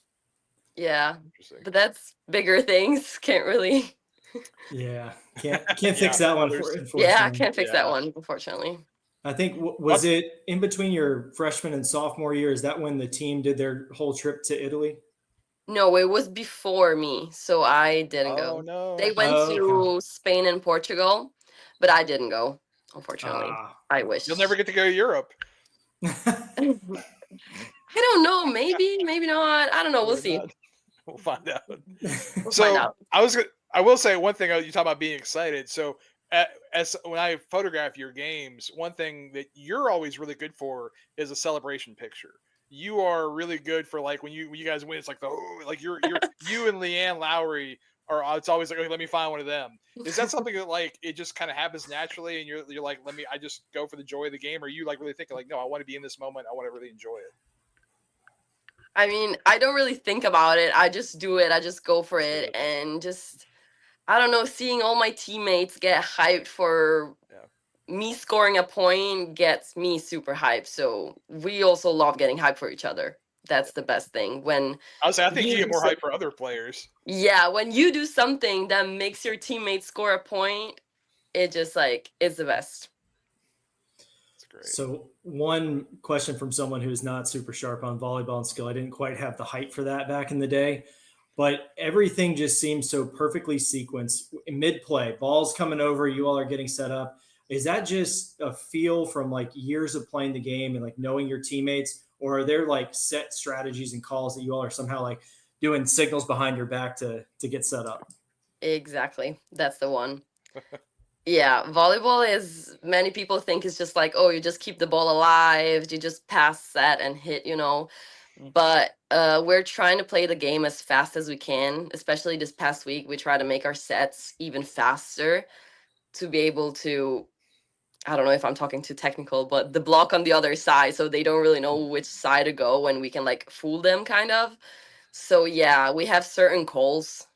Yeah, Interesting. but that's bigger things. Can't really. Yeah, can't fix that one for unfortunately. Yeah, I can't fix that Yeah. one, unfortunately. I think was it in between your freshman and sophomore year? Is that when the team did their whole trip to Italy? No, it was before me, so I didn't Oh go. no. They went Oh, okay. to Spain and Portugal, but I didn't go, unfortunately. Ah. I wish. You'll never get to go to Europe. I don't know. Maybe not. I don't know. We'll Maybe see. not. We'll find out. We'll So find out. I will say one thing. You talk about being excited. So as when I photograph your games, one thing that you're always really good for is a celebration picture. You are really good for like when you guys win. It's like like you and Leanne Lowry are. It's always like, okay, let me find one of them. Is that something that like it just kind of happens naturally, and you're like, I just go for the joy of the game, or you like really thinking like, no, I want to be in this moment. I want to really enjoy it. I mean, I don't really think about it. I just do it. I just go for it. And just, I don't know, seeing all my teammates get hyped for me scoring a point gets me super hyped. So we also love getting hyped for each other. That's the best thing. When I think you get more hype for other players. Yeah, when you do something that makes your teammates score a point, it just like it's the best. Great. So one question from someone who's not super sharp on volleyball and skill. I didn't quite have the height for that back in the day, but everything just seems so perfectly sequenced. Mid play, balls coming over, you all are getting set up. Is that just a feel from like years of playing the game and like knowing your teammates, or are there like set strategies and calls that you all are somehow like doing signals behind your back to get set up? Exactly. That's the one. Yeah, volleyball is, many people think it's just like, oh, you just keep the ball alive, you just pass, set, and hit, but we're trying to play the game as fast as we can. Especially this past week, we try to make our sets even faster to be able to, I don't know if I'm talking too technical, but the block on the other side, so they don't really know which side to go, and we can like fool them kind of. So yeah, we have certain calls.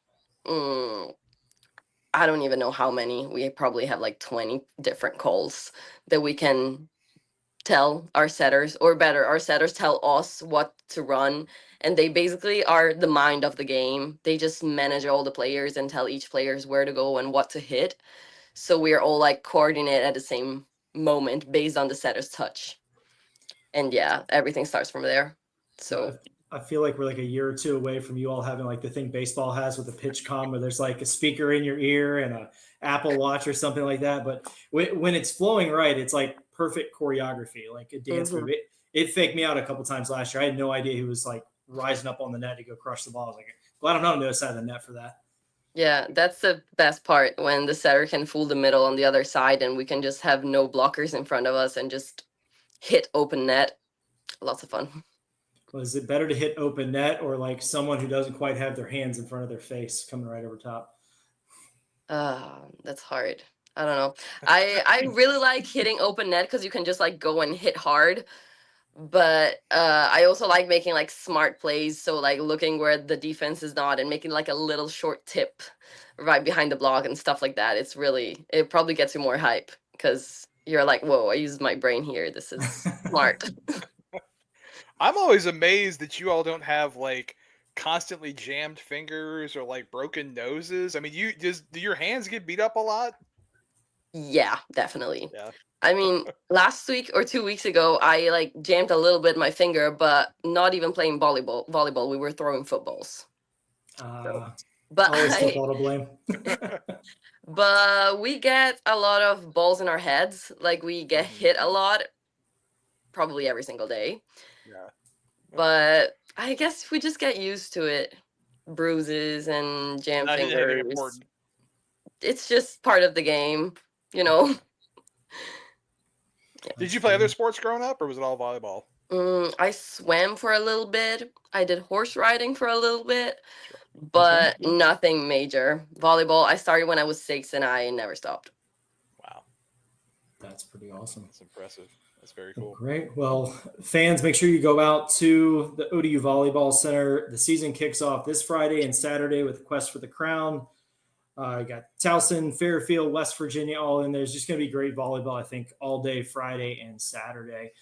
I don't even know how many. We probably have like 20 different calls that we can tell our setters, or better, our setters tell us what to run. And they basically are the mind of the game. They just manage all the players and tell each players where to go and what to hit. So we're all like coordinate at the same moment based on the setter's touch. And yeah, everything starts from there. So I feel like we're like a year or two away from you all having like the thing baseball has with the pitch comm, where there's like a speaker in your ear and a Apple Watch or something like that. But when it's flowing right, it's like perfect choreography, like a dance move. It faked me out a couple times last year. I had no idea he was like rising up on the net to go crush the ball. I was like, glad I'm not on the other side of the net for that. Yeah, that's the best part, when the setter can fool the middle on the other side and we can just have no blockers in front of us and just hit open net. Lots of fun. Well, is it better to hit open net or like someone who doesn't quite have their hands in front of their face coming right over top? That's hard. I don't know. I really like hitting open net because you can just like go and hit hard. But I also like making like smart plays. So like looking where the defense is not and making like a little short tip right behind the block and stuff like that. It probably gets you more hype because you're like, whoa, I used my brain here. This is smart. I'm always amazed that you all don't have like constantly jammed fingers or like broken noses. I mean, do your hands get beat up a lot? Yeah, definitely. Yeah. I mean, last week or 2 weeks ago, I like jammed a little bit my finger, but not even playing volleyball. We were throwing footballs. But always football to blame. But we get a lot of balls in our heads. Like we get hit a lot, probably every single day. Yeah. But I guess we just get used to it. Bruises and jam fingers. It's just part of the game, you know. Yeah. Did you play other sports growing up, or was it all volleyball? I swam for a little bit. I did horse riding for a little bit, but nothing major. Volleyball, I started when I was 6 and I never stopped. Wow. That's pretty awesome. That's impressive. That's very cool. Great. Well, fans, make sure you go out to the ODU Volleyball Center. The season kicks off this Friday and Saturday with Quest for the Crown. You got Towson, Fairfield, West Virginia, all in there. There's just going to be great volleyball, I think, all day Friday and Saturday.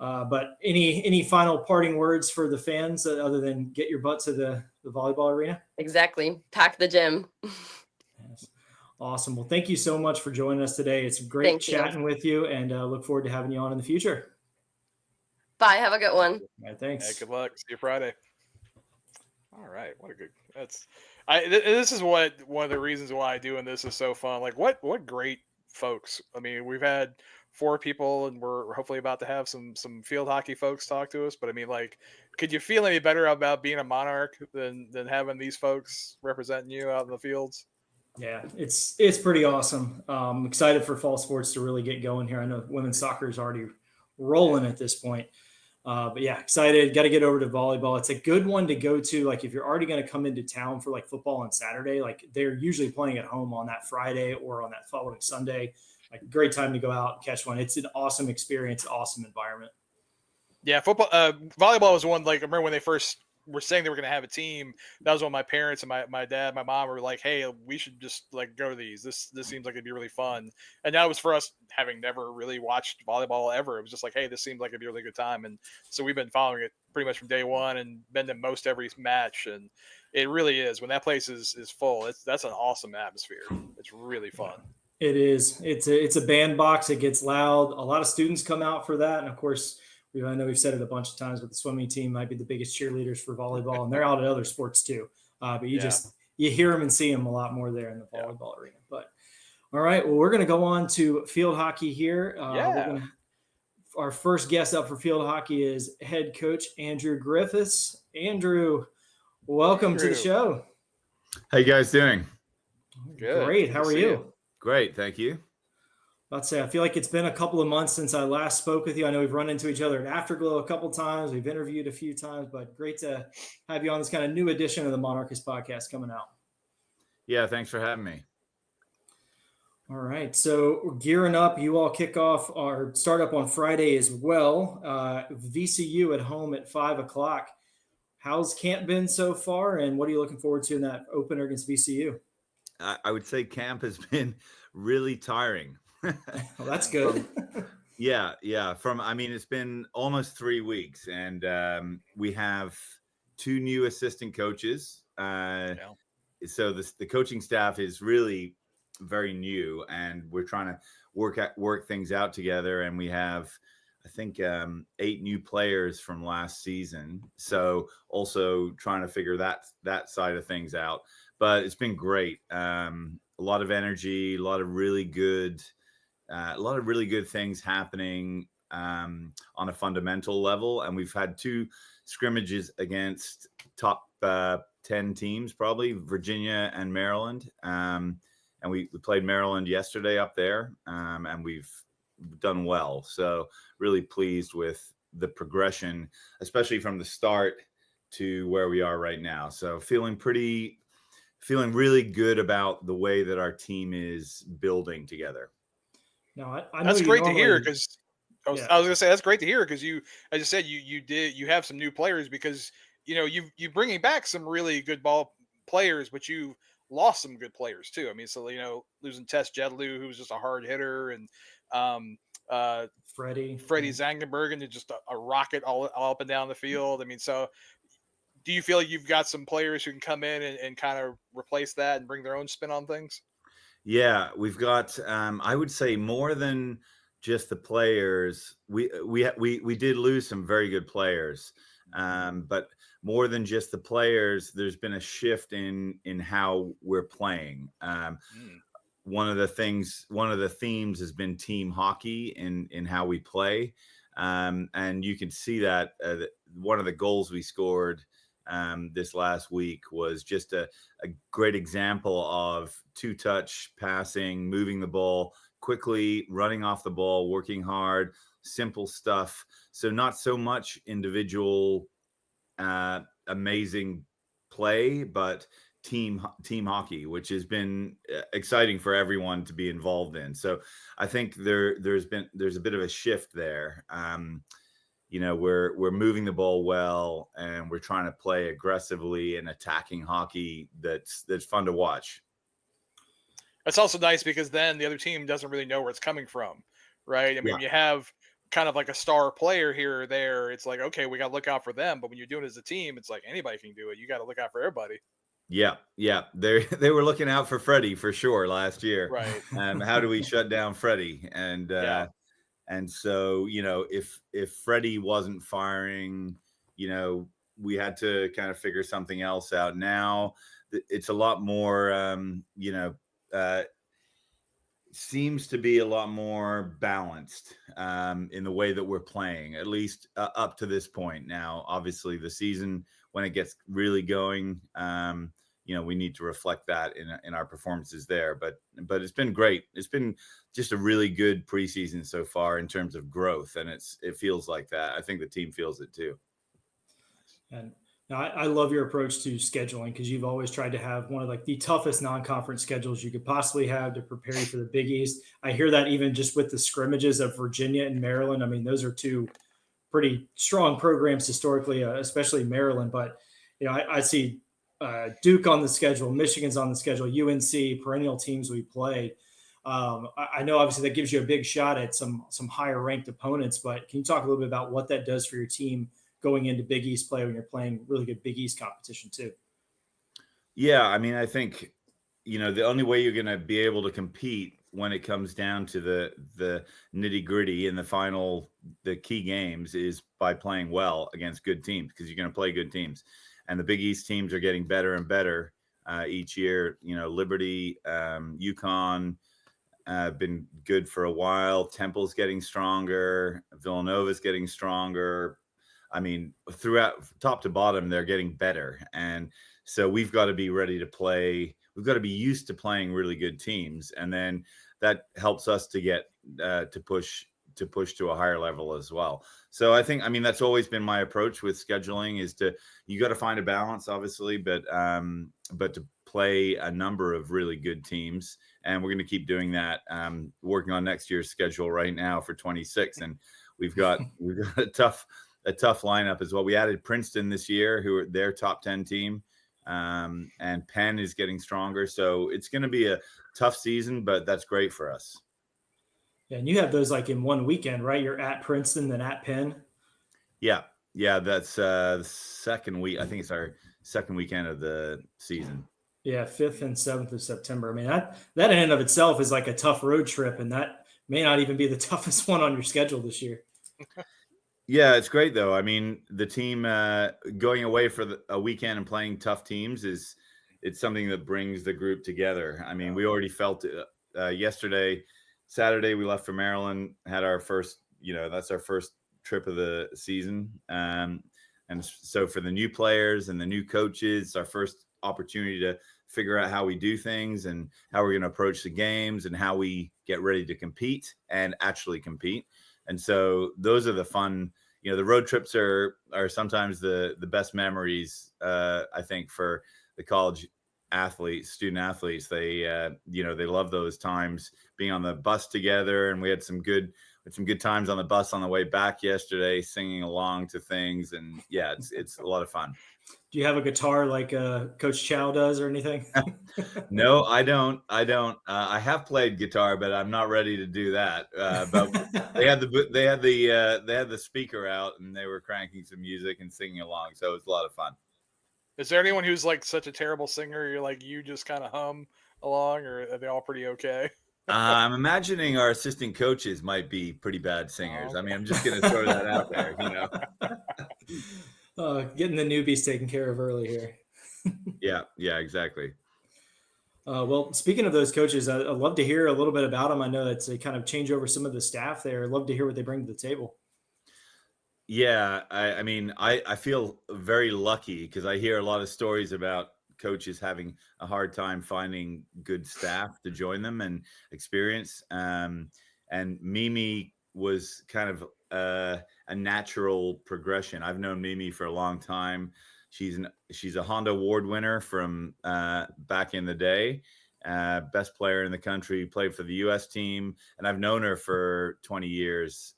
But any final parting words for the fans other than get your butt to the volleyball arena? Exactly. Pack the gym. Yes. Awesome. Well, thank you so much for joining us today. It's great chatting with you, and look forward to having you on in the future. Bye. Have a good one. All right, thanks. Yeah, good luck. See you Friday. All right. What a good. This is one of the reasons why doing this is so fun. Like what great folks. I mean, we've had 4 people, and we're hopefully about to have some field hockey folks talk to us. But I mean, like, could you feel any better about being a Monarch than having these folks representing you out in the fields? Yeah, it's pretty awesome. I'm excited for fall sports to really get going here. I know women's soccer is already rolling at this point. But yeah, excited. Got to get over to volleyball. It's a good one to go to. Like if you're already going to come into town for like football on Saturday, like they're usually playing at home on that Friday or on that following Sunday. Like great time to go out and catch one. It's an awesome experience, awesome environment. Yeah, football, volleyball was one. Like I remember when they first were saying they were going to have a team. That was when my parents and my dad, my mom were like, "Hey, we should just like go to these. This seems like it'd be really fun." And that was for us having never really watched volleyball ever. It was just like, "Hey, this seems like it'd be a really good time." And so we've been following it pretty much from day one and been to most every match. And it really is, when that place is full, that's an awesome atmosphere. It's really fun. It is. It's a bandbox. It gets loud. A lot of students come out for that, and of course, I know we've said it a bunch of times, but the swimming team might be the biggest cheerleaders for volleyball, and they're out at other sports too. But you hear them and see them a lot more there in the volleyball arena. But all right, well, we're going to go on to field hockey here. Our first guest up for field hockey is head coach Andrew Griffiths. Andrew, welcome to the show. How you guys doing? Good. Great. How are you? Great, thank you. About to say, I feel like it's been a couple of months since I last spoke with you. I know we've run into each other at Afterglow a couple times. We've interviewed a few times, but great to have you on this kind of new edition of the Monarchist podcast coming out. Yeah, thanks for having me. All right, so we're gearing up. You all kick off our startup on Friday as well. VCU at home at 5:00. How's camp been so far, and what are you looking forward to in that opener against VCU? I would say camp has been really tiring. Well, that's good. Yeah. It's been almost 3 weeks, and we have 2 new assistant coaches. So the coaching staff is really very new, and we're trying to work things out together. And we have, I think, 8 new players from last season. So also trying to figure that side of things out. But it's been great. A lot of energy, a lot of really good things happening on a fundamental level. And we've had 2 scrimmages against top 10 teams, probably Virginia and Maryland. And we played Maryland yesterday up there, and we've done well. So really pleased with the progression, especially from the start to where we are right now. So feeling really good about the way that our team is building together. No, I know that's great to hear, because I was going to say that's great to hear, because you, as you said, you have some new players, because you bringing back some really good ball players, but you lost some good players too. I mean, so losing Tess Jedlu, who was just a hard hitter, and Freddie Zangenbergen, and just a rocket all up and down the field. I mean, so do you feel like you've got some players who can come in and kind of replace that and bring their own spin on things? Yeah, we've got, I would say, more than just the players. We did lose some very good players, but more than just the players, there's been a shift in how we're playing. One of the themes has been team hockey in how we play, and you can see that one of the goals we scored this last week was just a great example of 2-touch passing, moving the ball quickly, running off the ball, working hard, simple stuff. So not so much individual amazing play, but team hockey, which has been exciting for everyone to be involved in. So I think there's a bit of a shift there. We're moving the ball well, and we're trying to play aggressively and attacking hockey that's fun to watch. It's also nice because then the other team doesn't really know where it's coming from, right? I mean, you have kind of like a star player here or there. It's like, okay, we got to look out for them. But when you're doing it as a team, it's like anybody can do it. You got to look out for everybody. Yeah. They were looking out for Freddie for sure last year. Right. How do we shut down Freddie? And so, if Freddie wasn't firing, we had to kind of figure something else out. Now it's a lot more, seems to be a lot more balanced in the way that we're playing, at least up to this point. Now, obviously, the season, when it gets really going, we need to reflect that in our performances there. But it's been great. It's been just a really good preseason so far in terms of growth, and it feels like that. I think the team feels it too. And I love your approach to scheduling, because you've always tried to have one of the toughest non-conference schedules you could possibly have to prepare you for the Big East. I hear that even just with the scrimmages of Virginia and Maryland. I mean, those are 2 pretty strong programs historically, especially Maryland. But I see Duke on the schedule, Michigan's on the schedule, UNC, perennial teams we played. I know obviously that gives you a big shot at some higher ranked opponents, but can you talk a little bit about what that does for your team going into Big East play when you're playing really good Big East competition too? Yeah, I mean, I think, the only way you're going to be able to compete when it comes down to the nitty gritty in the key games is by playing well against good teams, because you're going to play good teams. And the Big East teams are getting better and better each year. Liberty, UConn been good for a while. Temple's getting stronger. Villanova's getting stronger. I mean, throughout top to bottom, they're getting better. And so we've got to be ready to play. We've got to be used to playing really good teams. And then that helps us to get to push to a higher level as well. So I think, I mean, that's always been my approach with scheduling, is you got to find a balance, obviously, but to play a number of really good teams. And we're going to keep doing that, working on next year's schedule right now for 26. And we've got a tough lineup as well. We added Princeton this year, who are their top 10 team. And Penn is getting stronger. So it's going to be a tough season, but that's great for us. Yeah, and you have those like in one weekend, right? You're at Princeton, then at Penn. Yeah. That's the second week. I think it's our second weekend of the season. Yeah, 5th and 7th of September. I mean, that in and of itself is like a tough road trip, and that may not even be the toughest one on your schedule this year. Yeah, it's great though. I mean, the team going away for a weekend and playing tough teams it's something that brings the group together. I mean, we already felt it Saturday we left for Maryland, had our first, that's our first trip of the season. And so for the new players and the new coaches, our first opportunity to figure out how we do things and how we're going to approach the games and how we get ready to compete and actually compete. And so those are the fun, the road trips are sometimes the best memories, I think, for the college student athletes. They love those times being on the bus together. And we had some good times on the bus on the way back yesterday, singing along to things. And yeah, it's a lot of fun. Do you have a guitar like Coach Chao does or anything? No, I don't. I have played guitar, but I'm not ready to do that. But they had the speaker out and they were cranking some music and singing along. So it was a lot of fun. Is there anyone who's like such a terrible singer? You're like, you just kind of hum along, or are they all pretty okay? I'm imagining our assistant coaches might be pretty bad singers. Okay. I mean, I'm just going to throw that out there, Getting the newbies taken care of early here. Yeah, exactly. Well, speaking of those coaches, I'd love to hear a little bit about them. I know that's a kind of change over some of the staff there. I'd love to hear what they bring to the table. Yeah, I mean, I feel very lucky because I hear a lot of stories about coaches having a hard time finding good staff to join them and experience. And Mimi was kind of a natural progression. I've known Mimi for a long time. She's a Honda Award winner from back in the day, best player in the country, played for the U.S. team, and I've known her for 20 years.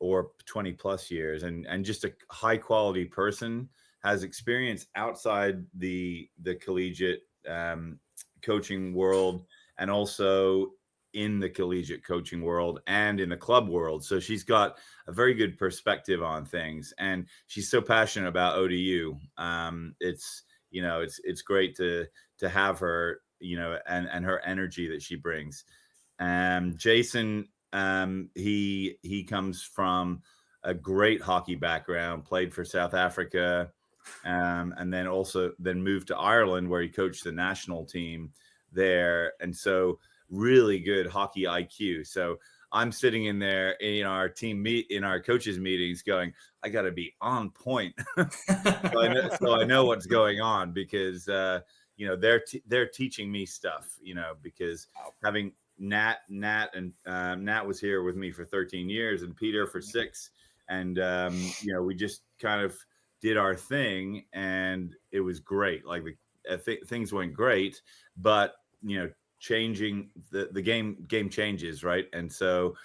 Or 20 plus years, and just a high quality person, has experience outside the collegiate coaching world and also in the collegiate coaching world and in the club world. So she's got a very good perspective on things, and she's so passionate about ODU. It's great to have her, and her energy that she brings. Jason, he comes from a great hockey background, played for South Africa, and then moved to Ireland where he coached the national team there. And so really good hockey IQ. So I'm sitting in there in our in our coaches meetings going, I got to be on point. so I know what's going on because, they're teaching me stuff, because having Nat was here with me for 13 years and Peter for 6. And, we just kind of did our thing and it was great. Like things went great, but, changing the game changes. Right. And so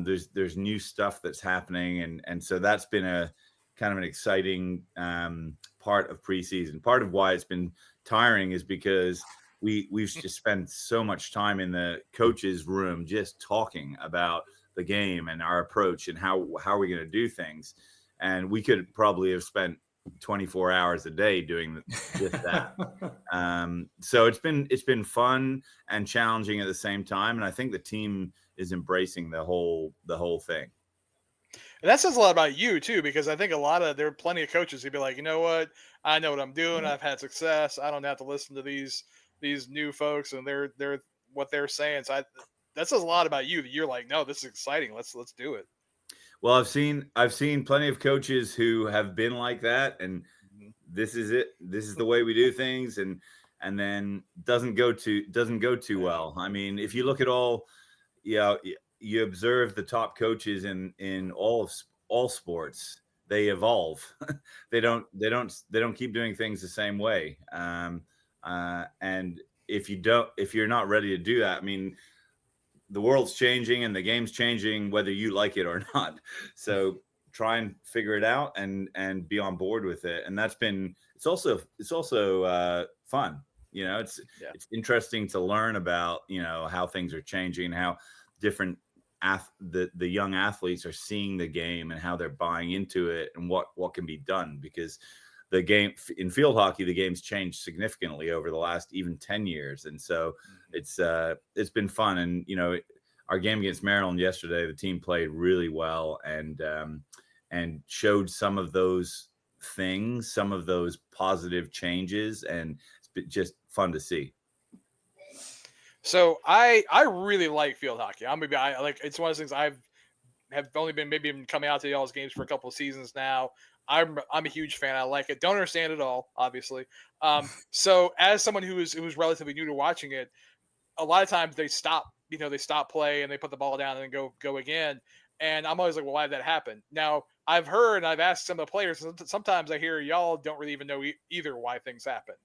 there's new stuff that's happening. And so that's been a kind of an exciting part of preseason. Part of why it's been tiring is because we've just spent so much time in the coaches' room just talking about the game and our approach and how are we going to do things. And we could probably have spent 24 hours a day doing just that. So it's been fun and challenging at the same time. And I think the team is embracing the whole thing. And that says a lot about you too, because I think there are plenty of coaches who'd be like, you know what, I know what I'm doing. I've had success. I don't have to listen to these new folks and they're what they're saying. So that says a lot about you that you're like, no, this is exciting. Let's do it. Well, I've seen plenty of coaches who have been like that, and this is it. This is the way we do things, and then doesn't go too well. I mean, if you look at all, you observe the top coaches in all sports. They evolve. they don't keep doing things the same way. And if you're not ready to do that, I mean, the world's changing and the game's changing, whether you like it or not. So try and figure it out and be on board with it. And it's also fun. It's interesting to learn about, how things are changing, how different the young athletes are seeing the game and how they're buying into it and what can be done, because the game in field hockey, the game's changed significantly over the last even 10 years. And so it's been fun. And, our game against Maryland yesterday, the team played really well and showed some of those things, some of those positive changes, and it's been just fun to see. So I really like field hockey. It's one of those things have only been coming out to y'all's games for a couple of seasons now. I'm a huge fan. I like it. Don't understand it all, obviously. So as someone who was relatively new to watching it, a lot of times they stop play and they put the ball down and then go again. And I'm always like, well, why did that happen? Now I've heard and I've asked some of the players, and sometimes I hear y'all don't really even know either why things happen.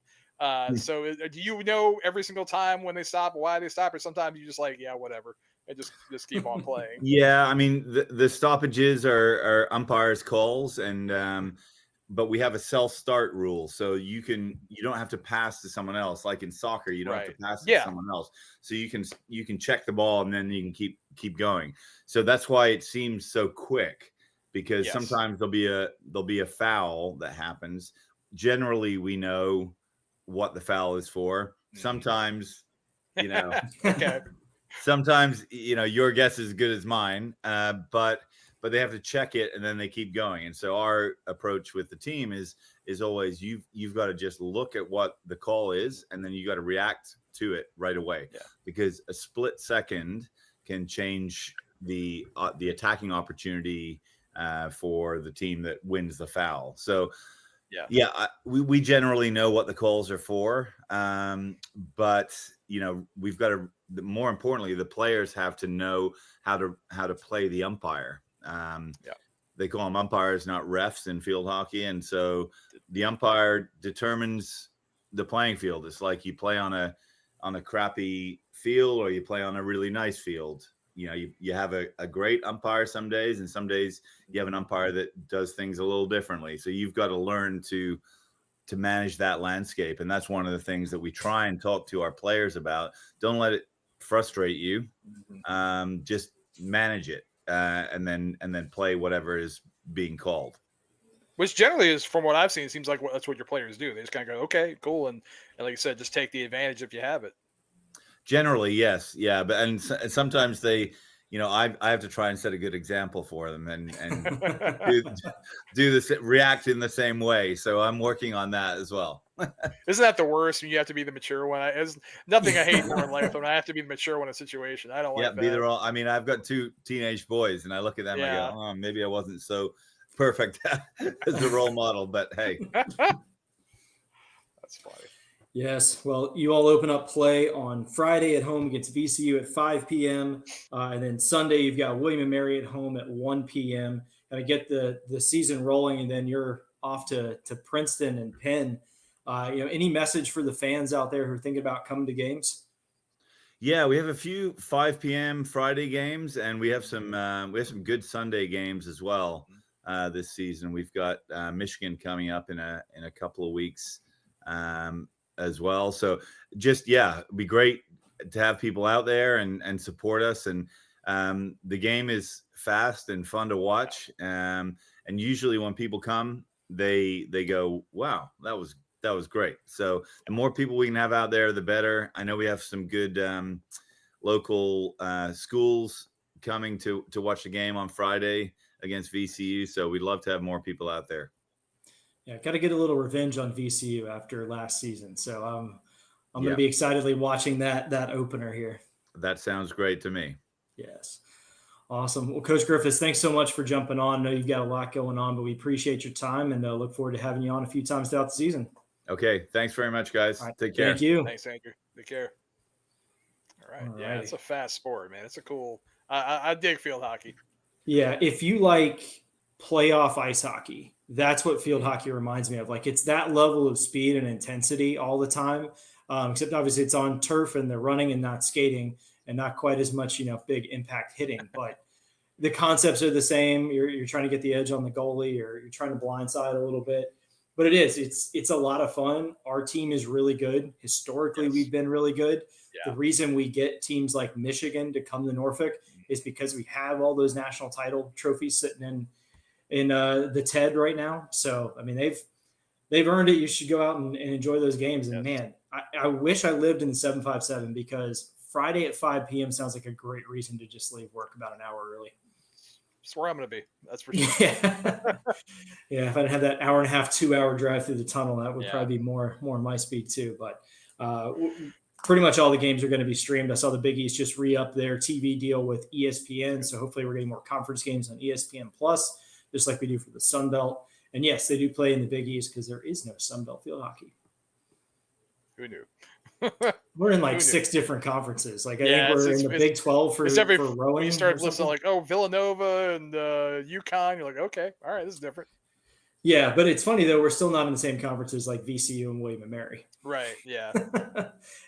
So do you know every single time when they stop, why they stop, or sometimes you just like, yeah, whatever, and just keep on playing? Yeah, I mean, the stoppages are umpires' calls, and but we have a self-start rule, so you don't have to pass to someone else. Like in soccer, you don't have to pass to someone else, so you can check the ball and then you can keep going. So that's why it seems so quick, because sometimes there'll be a foul that happens. Generally, we know what the foul is for. Sometimes, okay. Sometimes, your guess is as good as mine, but they have to check it and then they keep going. And so our approach with the team is always you've got to just look at what the call is, and then you got to react to it right away, because a split second can change the attacking opportunity for the team that wins the foul. So we generally know what the calls are for, but we've got to. More importantly, the players have to know how to play the umpire. They call them umpires, not refs in field hockey, and so the umpire determines the playing field. It's like you play on a crappy field or you play on a really nice field. You have a great umpire some days, and some days you have an umpire that does things a little differently. So you've got to learn to manage that landscape. And that's one of the things that we try and talk to our players about. Don't let it frustrate you. Just manage it, and then play whatever is being called. Which generally is, from what I've seen, it seems like that's what your players do. They just kind of go, okay, cool. And like I said, just take the advantage if you have it. Generally, yes. Yeah. But, and sometimes they, I have to try and set a good example for them and do this, react in the same way. So I'm working on that as well. Isn't that the worst when you have to be the mature one? There's nothing I hate more in life than I have to be the mature one in a situation. I don't like that. Be all. I mean, I've got 2 teenage boys, and I look at them and I go, oh, maybe I wasn't so perfect as a role model, but hey. That's funny. Yes. Well, you all open up play on Friday at home against VCU at 5 p.m. And then Sunday, you've got William & Mary at home at 1 p.m. Kind of get the season rolling, and then you're off to Princeton and Penn. Any message for the fans out there who are thinking about coming to games? Yeah, we have a few 5 p.m. Friday games, and we have some good Sunday games as well this season. We've got Michigan coming up in a couple of weeks as well. So just it'd be great to have people out there and support us. And the game is fast and fun to watch. And usually when people come, they go, wow, that was great. So the more people we can have out there, the better. I know we have some good local schools coming to watch the game on Friday against VCU. So we'd love to have more people out there. Yeah, got to get a little revenge on VCU after last season. So I'm going to be excitedly watching that opener here. That sounds great to me. Yes. Awesome. Well, Coach Griffiths, thanks so much for jumping on. I know you've got a lot going on, but we appreciate your time and look forward to having you on a few times throughout the season. Okay. Thanks very much, guys. Right. Take care. Thank you. Thanks, Andrew. Take care. right. Yeah, it's a fast sport, man. It's a cool. I dig field hockey. Yeah, if you like playoff ice hockey, that's what field hockey reminds me of. Like it's that level of speed and intensity all the time. Except obviously it's on turf and they're running and not skating, and not quite as much, big impact hitting. But the concepts are the same. You're trying to get the edge on the goalie, or you're trying to blindside a little bit. But it's a lot of fun. Our team is really good. Historically, we've been really good. Yeah. The reason we get teams like Michigan to come to Norfolk is because we have all those national title trophies sitting in the TED right now. So I mean they've earned it. You should go out and enjoy those games. And man, I wish I lived in the 757, because Friday at 5 p.m. sounds like a great reason to just leave work about an hour early. That's where I'm going to be. That's for sure. Yeah. If I didn't have that hour and a half, 2-hour drive through the tunnel, that would probably be more my speed too. But pretty much all the games are going to be streamed. I saw the Big East just re-up their TV deal with ESPN. So hopefully we're getting more conference games on ESPN Plus, just like we do for the Sun Belt. And yes, they do play in the Big East because there is no Sun Belt field hockey. Who knew? We're in like 6 different conferences. Like I think we're in the Big 12 for rowing. You start listening like, Villanova and UConn. You're like, okay, all right, this is different. Yeah, but it's funny though, we're still not in the same conferences like VCU and William and Mary. Right. Yeah.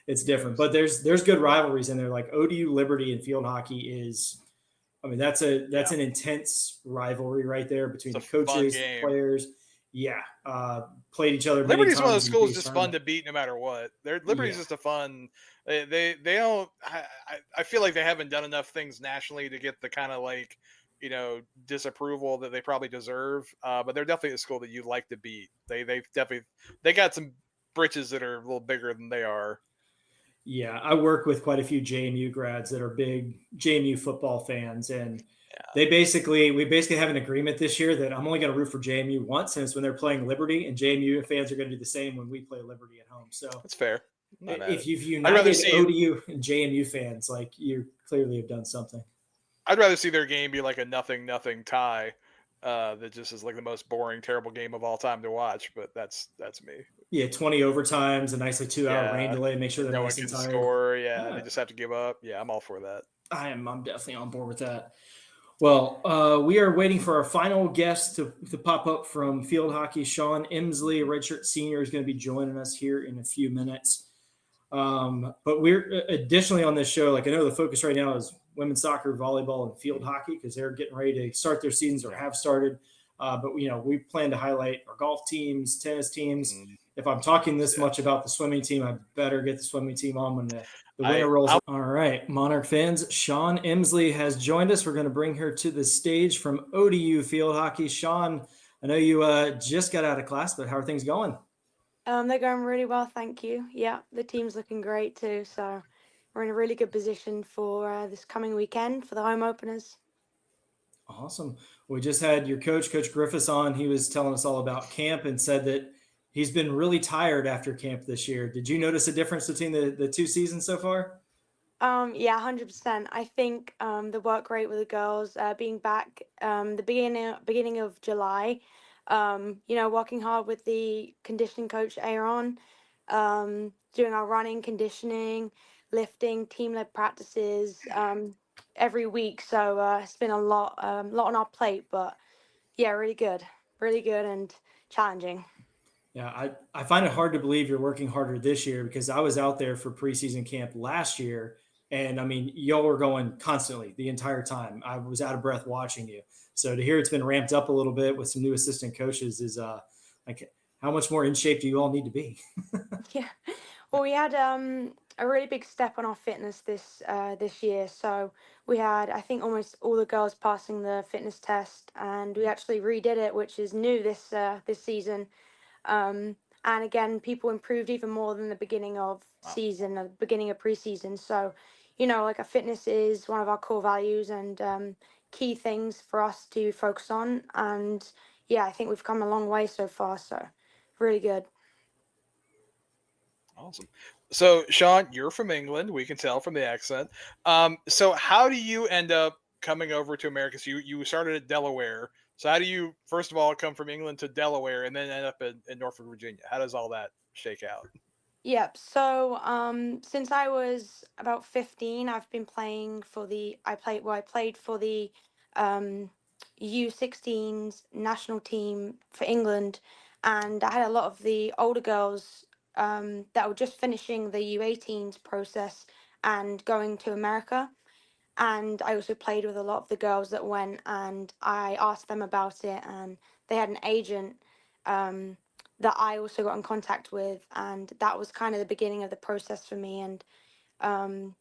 It's different, but there's good rivalries in there. Like ODU Liberty and field hockey is, I mean, that's an intense rivalry right there between the coaches, players. Yeah, played each other. Liberty's one of those schools just fun to beat no matter what. Liberty's just a fun. They don't. I feel like they haven't done enough things nationally to get the kind of like disapproval that they probably deserve. But they're definitely a school that you'd like to beat. They got some britches that are a little bigger than they are. Yeah, I work with quite a few JMU grads that are big JMU football fans, and we basically have an agreement this year that I'm only going to root for JMU once, and it's when they're playing Liberty, and JMU fans are going to do the same when we play Liberty at home. So that's fair. If you've united ODU and JMU fans, like you clearly have done something. I'd rather see their game be like a 0-0 tie. That just is like the most boring, terrible game of all time to watch. But that's me. Yeah, 20 overtimes, a nice 2-hour rain delay, make sure they're no nice one and can tired. score. Yeah, they just have to give up. Yeah, I'm all for that. I'm definitely on board with that. Well, we are waiting for our final guest to pop up from field hockey. Sean Emslie, redshirt senior, is going to be joining us here in a few minutes. But we're additionally on this show, like I know the focus right now is women's soccer, volleyball, and field hockey because they're getting ready to start their seasons or have started. But we plan to highlight our golf teams, tennis teams. If I'm talking this much about the swimming team, I better get the swimming team on when the winter rolls. All right, Monarch fans, Sean Emslie has joined us. We're going to bring her to the stage from ODU Field Hockey. Sean, I know you just got out of class, but how are things going? They're going really well, thank you. Yeah, the team's looking great too. So we're in a really good position for this coming weekend for the home openers. Awesome. We just had your coach, Coach Griffiths, on. He was telling us all about camp and said that he's been really tired after camp this year. Did you notice a difference between the 2 seasons so far? Yeah, 100%. I think the work rate with the girls being back the beginning of July, working hard with the conditioning coach Aaron, doing our running, conditioning, lifting, team-led practices every week. So it's been a lot on our plate, but yeah, really good and challenging. Yeah, I find it hard to believe you're working harder this year because I was out there for preseason camp last year. And I mean, y'all were going constantly the entire time. I was out of breath watching you. So to hear it's been ramped up a little bit with some new assistant coaches is like, how much more in shape do you all need to be? Yeah. Well, we had a really big step on our fitness this year. So we had, I think, almost all the girls passing the fitness test, and we actually redid it, which is new this season. And again, people improved even more than the beginning of season, the beginning of preseason. So, like our fitness is one of our core values and key things for us to focus on. And yeah, I think we've come a long way so far. So really good. Awesome. So Sean, you're from England. We can tell from the accent. So how do you end up coming over to America? So you started at Delaware. So how do you, first of all, come from England to Delaware and then end up in Norfolk, Virginia? How does all that shake out? Yep. So, since I was about 15, I've been playing for I played for the um, U16s national team for England, and I had a lot of the older girls that were just finishing the U18s process and going to America. And I also played with a lot of the girls that went, and I asked them about it, and they had an agent um, that I also got in contact with, and that was kind of the beginning of the process for me. And um,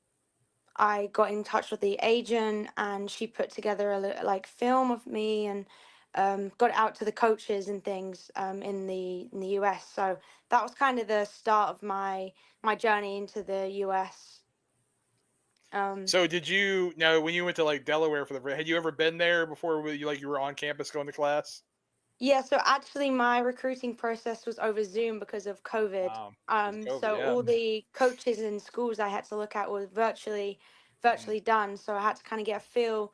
I got in touch with the agent, and she put together a like film of me and got it out to the coaches and things in the US. So that was kind of the start of my journey into the US. So did you now when you went to like Delaware for had you ever been there before? You were on campus going to class? Yeah, so actually my recruiting process was over Zoom because of COVID. Wow, because of COVID, So yeah. all the coaches and schools I had to look at were virtually done. So I had to kind of get a feel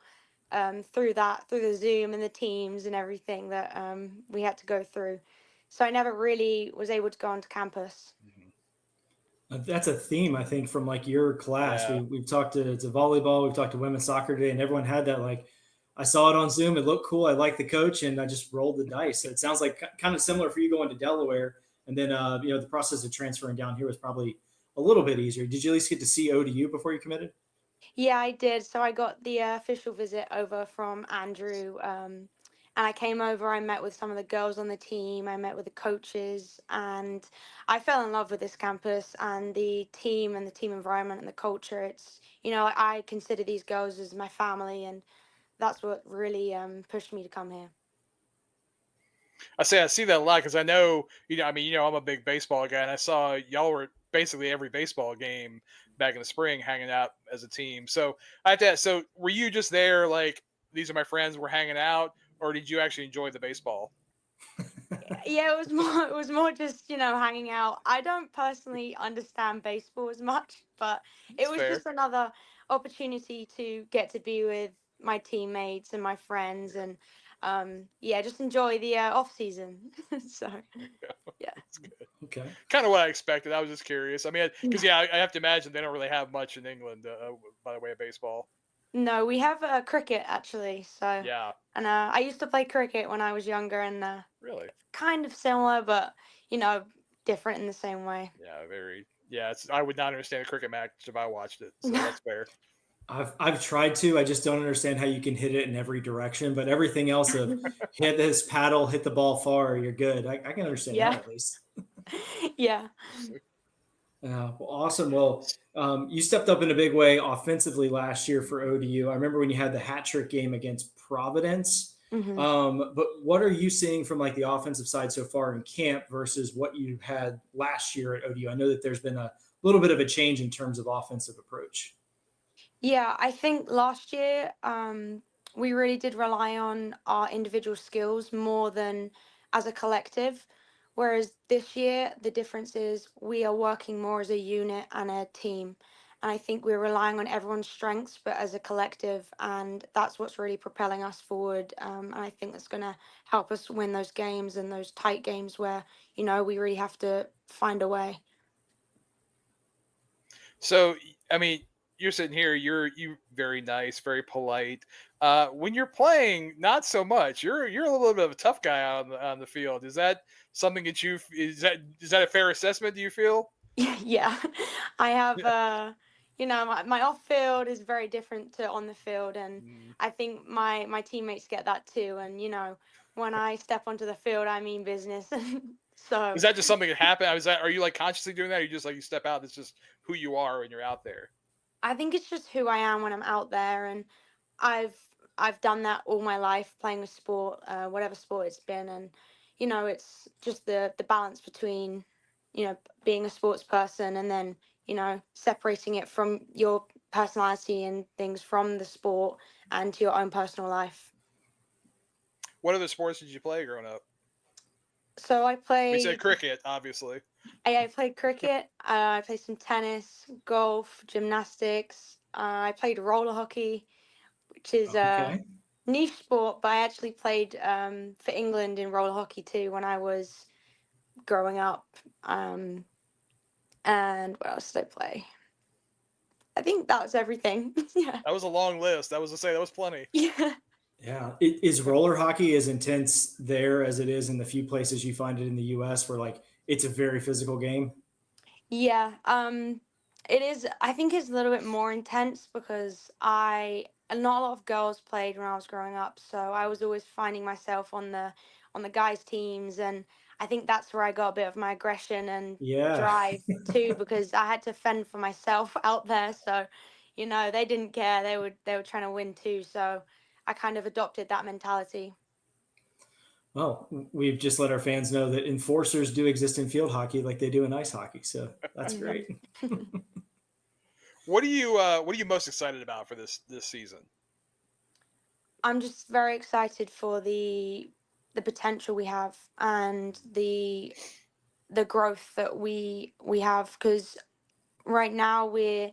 through the Zoom and the Teams and everything that we had to go through. So I never really was able to go onto campus. That's a theme, I think, from like your class. Yeah. We've talked to volleyball, we've talked to women's soccer today, and everyone had that. Like, I saw it on Zoom, it looked cool, I liked the coach, and I just rolled the dice. So it sounds like kind of similar for you going to Delaware, and then the process of transferring down here was probably a little bit easier. Did you at least get to see ODU before you committed? Yeah, I did. So I got the official visit over from Andrew. And I came over, I met with some of the girls on the team, I met with the coaches, and I fell in love with this campus and the team environment and the culture. It's, I consider these girls as my family, and that's what really pushed me to come here. I see that a lot because I know, I'm a big baseball guy, and I saw y'all were basically every baseball game back in the spring hanging out as a team. So I have to ask, so were you just there like these are my friends, we're hanging out, or did you actually enjoy the baseball? Yeah, it was more just, hanging out. I don't personally understand baseball as much, but it It's was fair. just another opportunity to get to be with my teammates and my friends, and yeah, just enjoy the off season. So yeah. It's good. Okay. Kind of what I expected. I was just curious. I mean, because Yeah. I have to imagine they don't really have much in England by the way of baseball. No, we have cricket actually. So, Yeah, and I used to play cricket when I was younger, and really. kind of similar, but you know, different in the same way. Yeah, very. Yeah, I would not understand a cricket match if I watched it. So that's fair. I've tried to. I just don't understand how you can hit it in every direction. But everything else of hit this paddle, hit the ball far, you're good. I can understand that Yeah. at least. Yeah. Well, awesome. Well, you stepped up in a big way offensively last year for ODU. I remember when you had the hat trick game against Providence. Hmm. But what are you seeing from like the offensive side so far in camp versus what you had last year at ODU? I know that there's been a little bit of a change in terms of offensive approach. Yeah, I think last year we really did rely on our individual skills more than as a collective. Whereas this year, the difference is we are working more as a unit and a team. And I think we're relying on everyone's strengths, but as a collective. And that's what's really propelling us forward. And I think that's going to help us win those games and those tight games where, we really have to find a way. So, I mean, you're sitting here. You very nice, very polite. When you're playing, not so much. You're a little bit of a tough guy on the field. Is that something that is that a fair assessment? Do you feel? Yeah, I have. My off field is very different to on the field, and Mm. I think my teammates get that too. And when I step onto the field, I mean business. So Is that just something that happened? Are you like consciously doing that? Or you just like you step out? It's just who you are when you're out there. I think it's just who I am when I'm out there, and I've I've done that all my life, playing a sport, whatever sport it's been, and it's just the balance between being a sports person and then separating it from your personality and things from the sport and to your own personal life. What other sports did you play growing up? So We said cricket, obviously. I played cricket. I played some tennis, golf, gymnastics. I played roller hockey, which is a Okay. niche sport, but I actually played for England in roller hockey too when I was growing up. And what else did I play? I think that was everything. Yeah. That was a long list. That was plenty. Yeah. Yeah. Is roller hockey as intense there as it is in the few places you find it in the US where like it's a very physical game? Yeah. It is. I think it's a little bit more intense because not a lot of girls played when I was growing up, so I was always finding myself on the guys' teams, and I think that's where I got a bit of my aggression and Yeah. drive too, because I had to fend for myself out there. So, they didn't care. They were trying to win too. So I kind of adopted that mentality. Well, we've just let our fans know that enforcers do exist in field hockey like they do in ice hockey. So that's great. What are you most excited about for this season? I'm just very excited for the potential we have and the growth that we have, because right now we're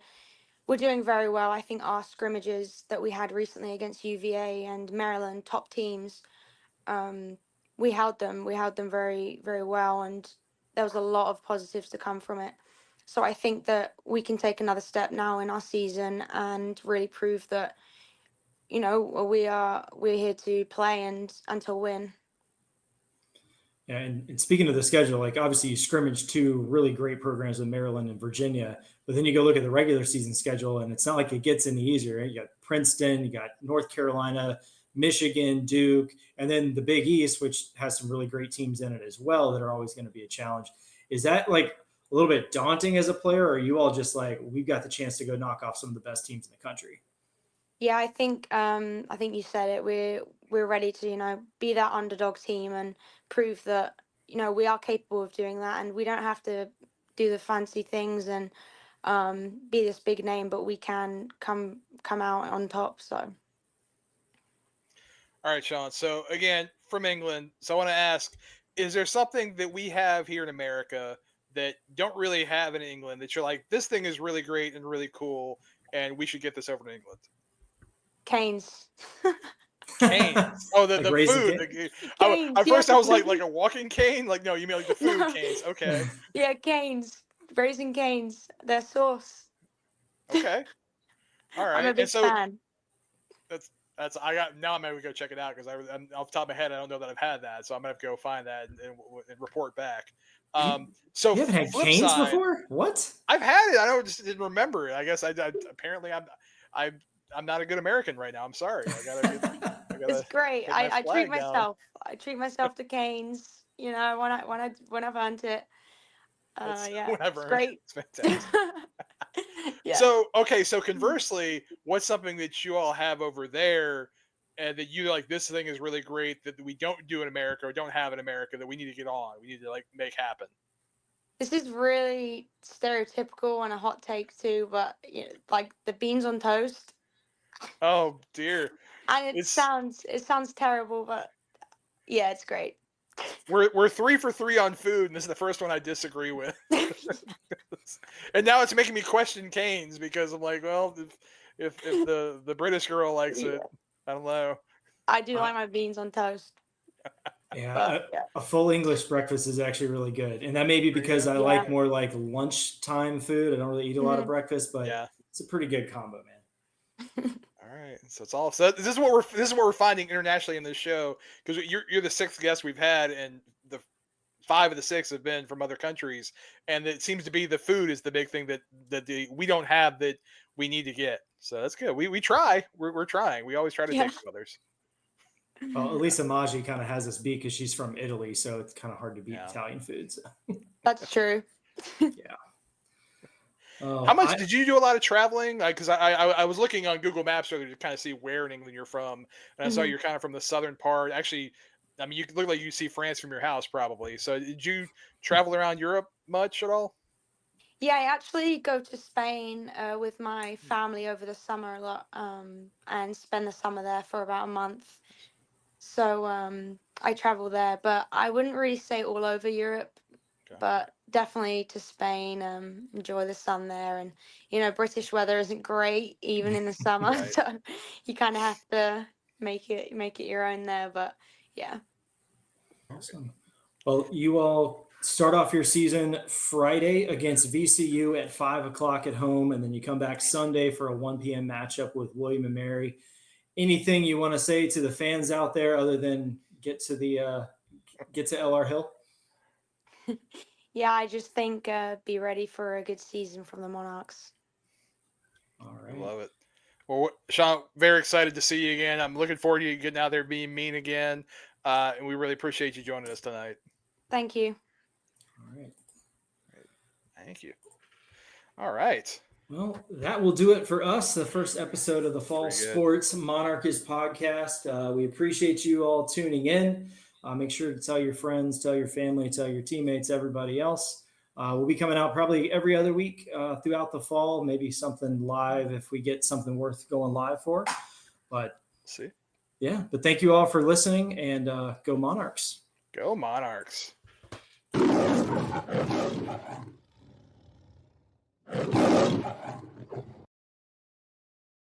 doing very well. I think our scrimmages that we had recently against UVA and Maryland, top teams, we held them very, very well, and there was a lot of positives to come from it. So I think that we can take another step now in our season and really prove that, we're here to play and to win. And speaking of the schedule, like obviously you scrimmage two really great programs in Maryland and Virginia, but then you go look at the regular season schedule and it's not like it gets any easier. Right? You got Princeton, you got North Carolina, Michigan, Duke, and then the Big East, which has some really great teams in it as well that are always going to be a challenge. Is that like a little bit daunting as a player, or are you all just like, we've got the chance to go knock off some of the best teams in the country? Yeah, I think you said it. We're ready to, be that underdog team and prove that, we are capable of doing that, and we don't have to do the fancy things and be this big name, but we can come out on top. So. All right, Sean. So again, from England. So I want to ask, is there something that we have here in America that don't really have in England that you're like, this thing is really great and really cool, and we should get this over to England? Canes. Canes. Oh, the Like food. Canes, At first, yeah. I was like a walking cane. Like, no, you mean like the food canes? Okay. Yeah, canes. Raising canes. Their sauce. Okay. All right. I'm a big fan. That's now I'm gonna go check it out, because I'm off the top of my head, I don't know that I've had that, so I'm gonna have to go find that and report back. So you haven't had canes before? What? I've had it. I just didn't remember it. I guess I apparently I'm not a good American right now. I'm sorry. I gotta it's great. I treat myself. down. I treat myself to canes. When I've earned it. Yeah, whatever. It's great. It's fantastic. Yeah. So conversely, what's something that you all have over there, and that you like, this thing is really great that we don't do in America or don't have in America, that we need to get on, we need to like make happen? This is really stereotypical and a hot take too, but like the beans on toast. Oh dear. And it sounds terrible, but yeah, it's great. We're 3 for 3 on food, and this is the first one I disagree with. And now it's making me question canes, because I'm like, well, if the British girl likes it, I don't know. I do like my beans on toast. Yeah, a full English breakfast is actually really good, and that may be because I like more like lunchtime food. I don't really eat a lot of breakfast, but it's a pretty good combo, man. All right, so it's all. So this is what we're finding internationally in this show, because you're the 6th guest we've had, and the 5 of the 6 have been from other countries, and it seems to be the food is the big thing that we don't have that we need to get. So that's good. We try. We're trying. We always try to take from others. Well, Elisa Maggi kind of has this beat because she's from Italy, so it's kind of hard to beat Italian food. So. That's true. Yeah. How much did you do? A lot of traveling? Because I was looking on Google Maps earlier to kind of see where in England you're from, and I saw you're kind of from the southern part. Actually, I mean, you look like you see France from your house, probably. So, did you travel around Europe much at all? Yeah, I actually go to Spain with my family over the summer a lot, and spend the summer there for about a month. So I travel there, but I wouldn't really say all over Europe. But definitely to Spain, enjoy the sun there. And, British weather isn't great, even in the summer. Right. So you kind of have to make it your own there. But, yeah. Awesome. Well, you all start off your season Friday against VCU at 5 o'clock at home, and then you come back Sunday for a 1 p.m. matchup with William and Mary. Anything you want to say to the fans out there other than get to LR Hill? Yeah, I just think be ready for a good season from the Monarchs. All right. I love it. Well, Sean, very excited to see you again. I'm looking forward to you getting out there being mean again. And we really appreciate you joining us tonight. Thank you. All right. Thank you. All right. Well, that will do it for us, the first episode of the Fall Sports Monarchist podcast. We appreciate you all tuning in. Make sure to tell your friends, tell your family, tell your teammates, everybody else. We'll be coming out probably every other week throughout the fall, maybe something live if we get something worth going live for. But thank you all for listening, and go Monarchs. Go Monarchs.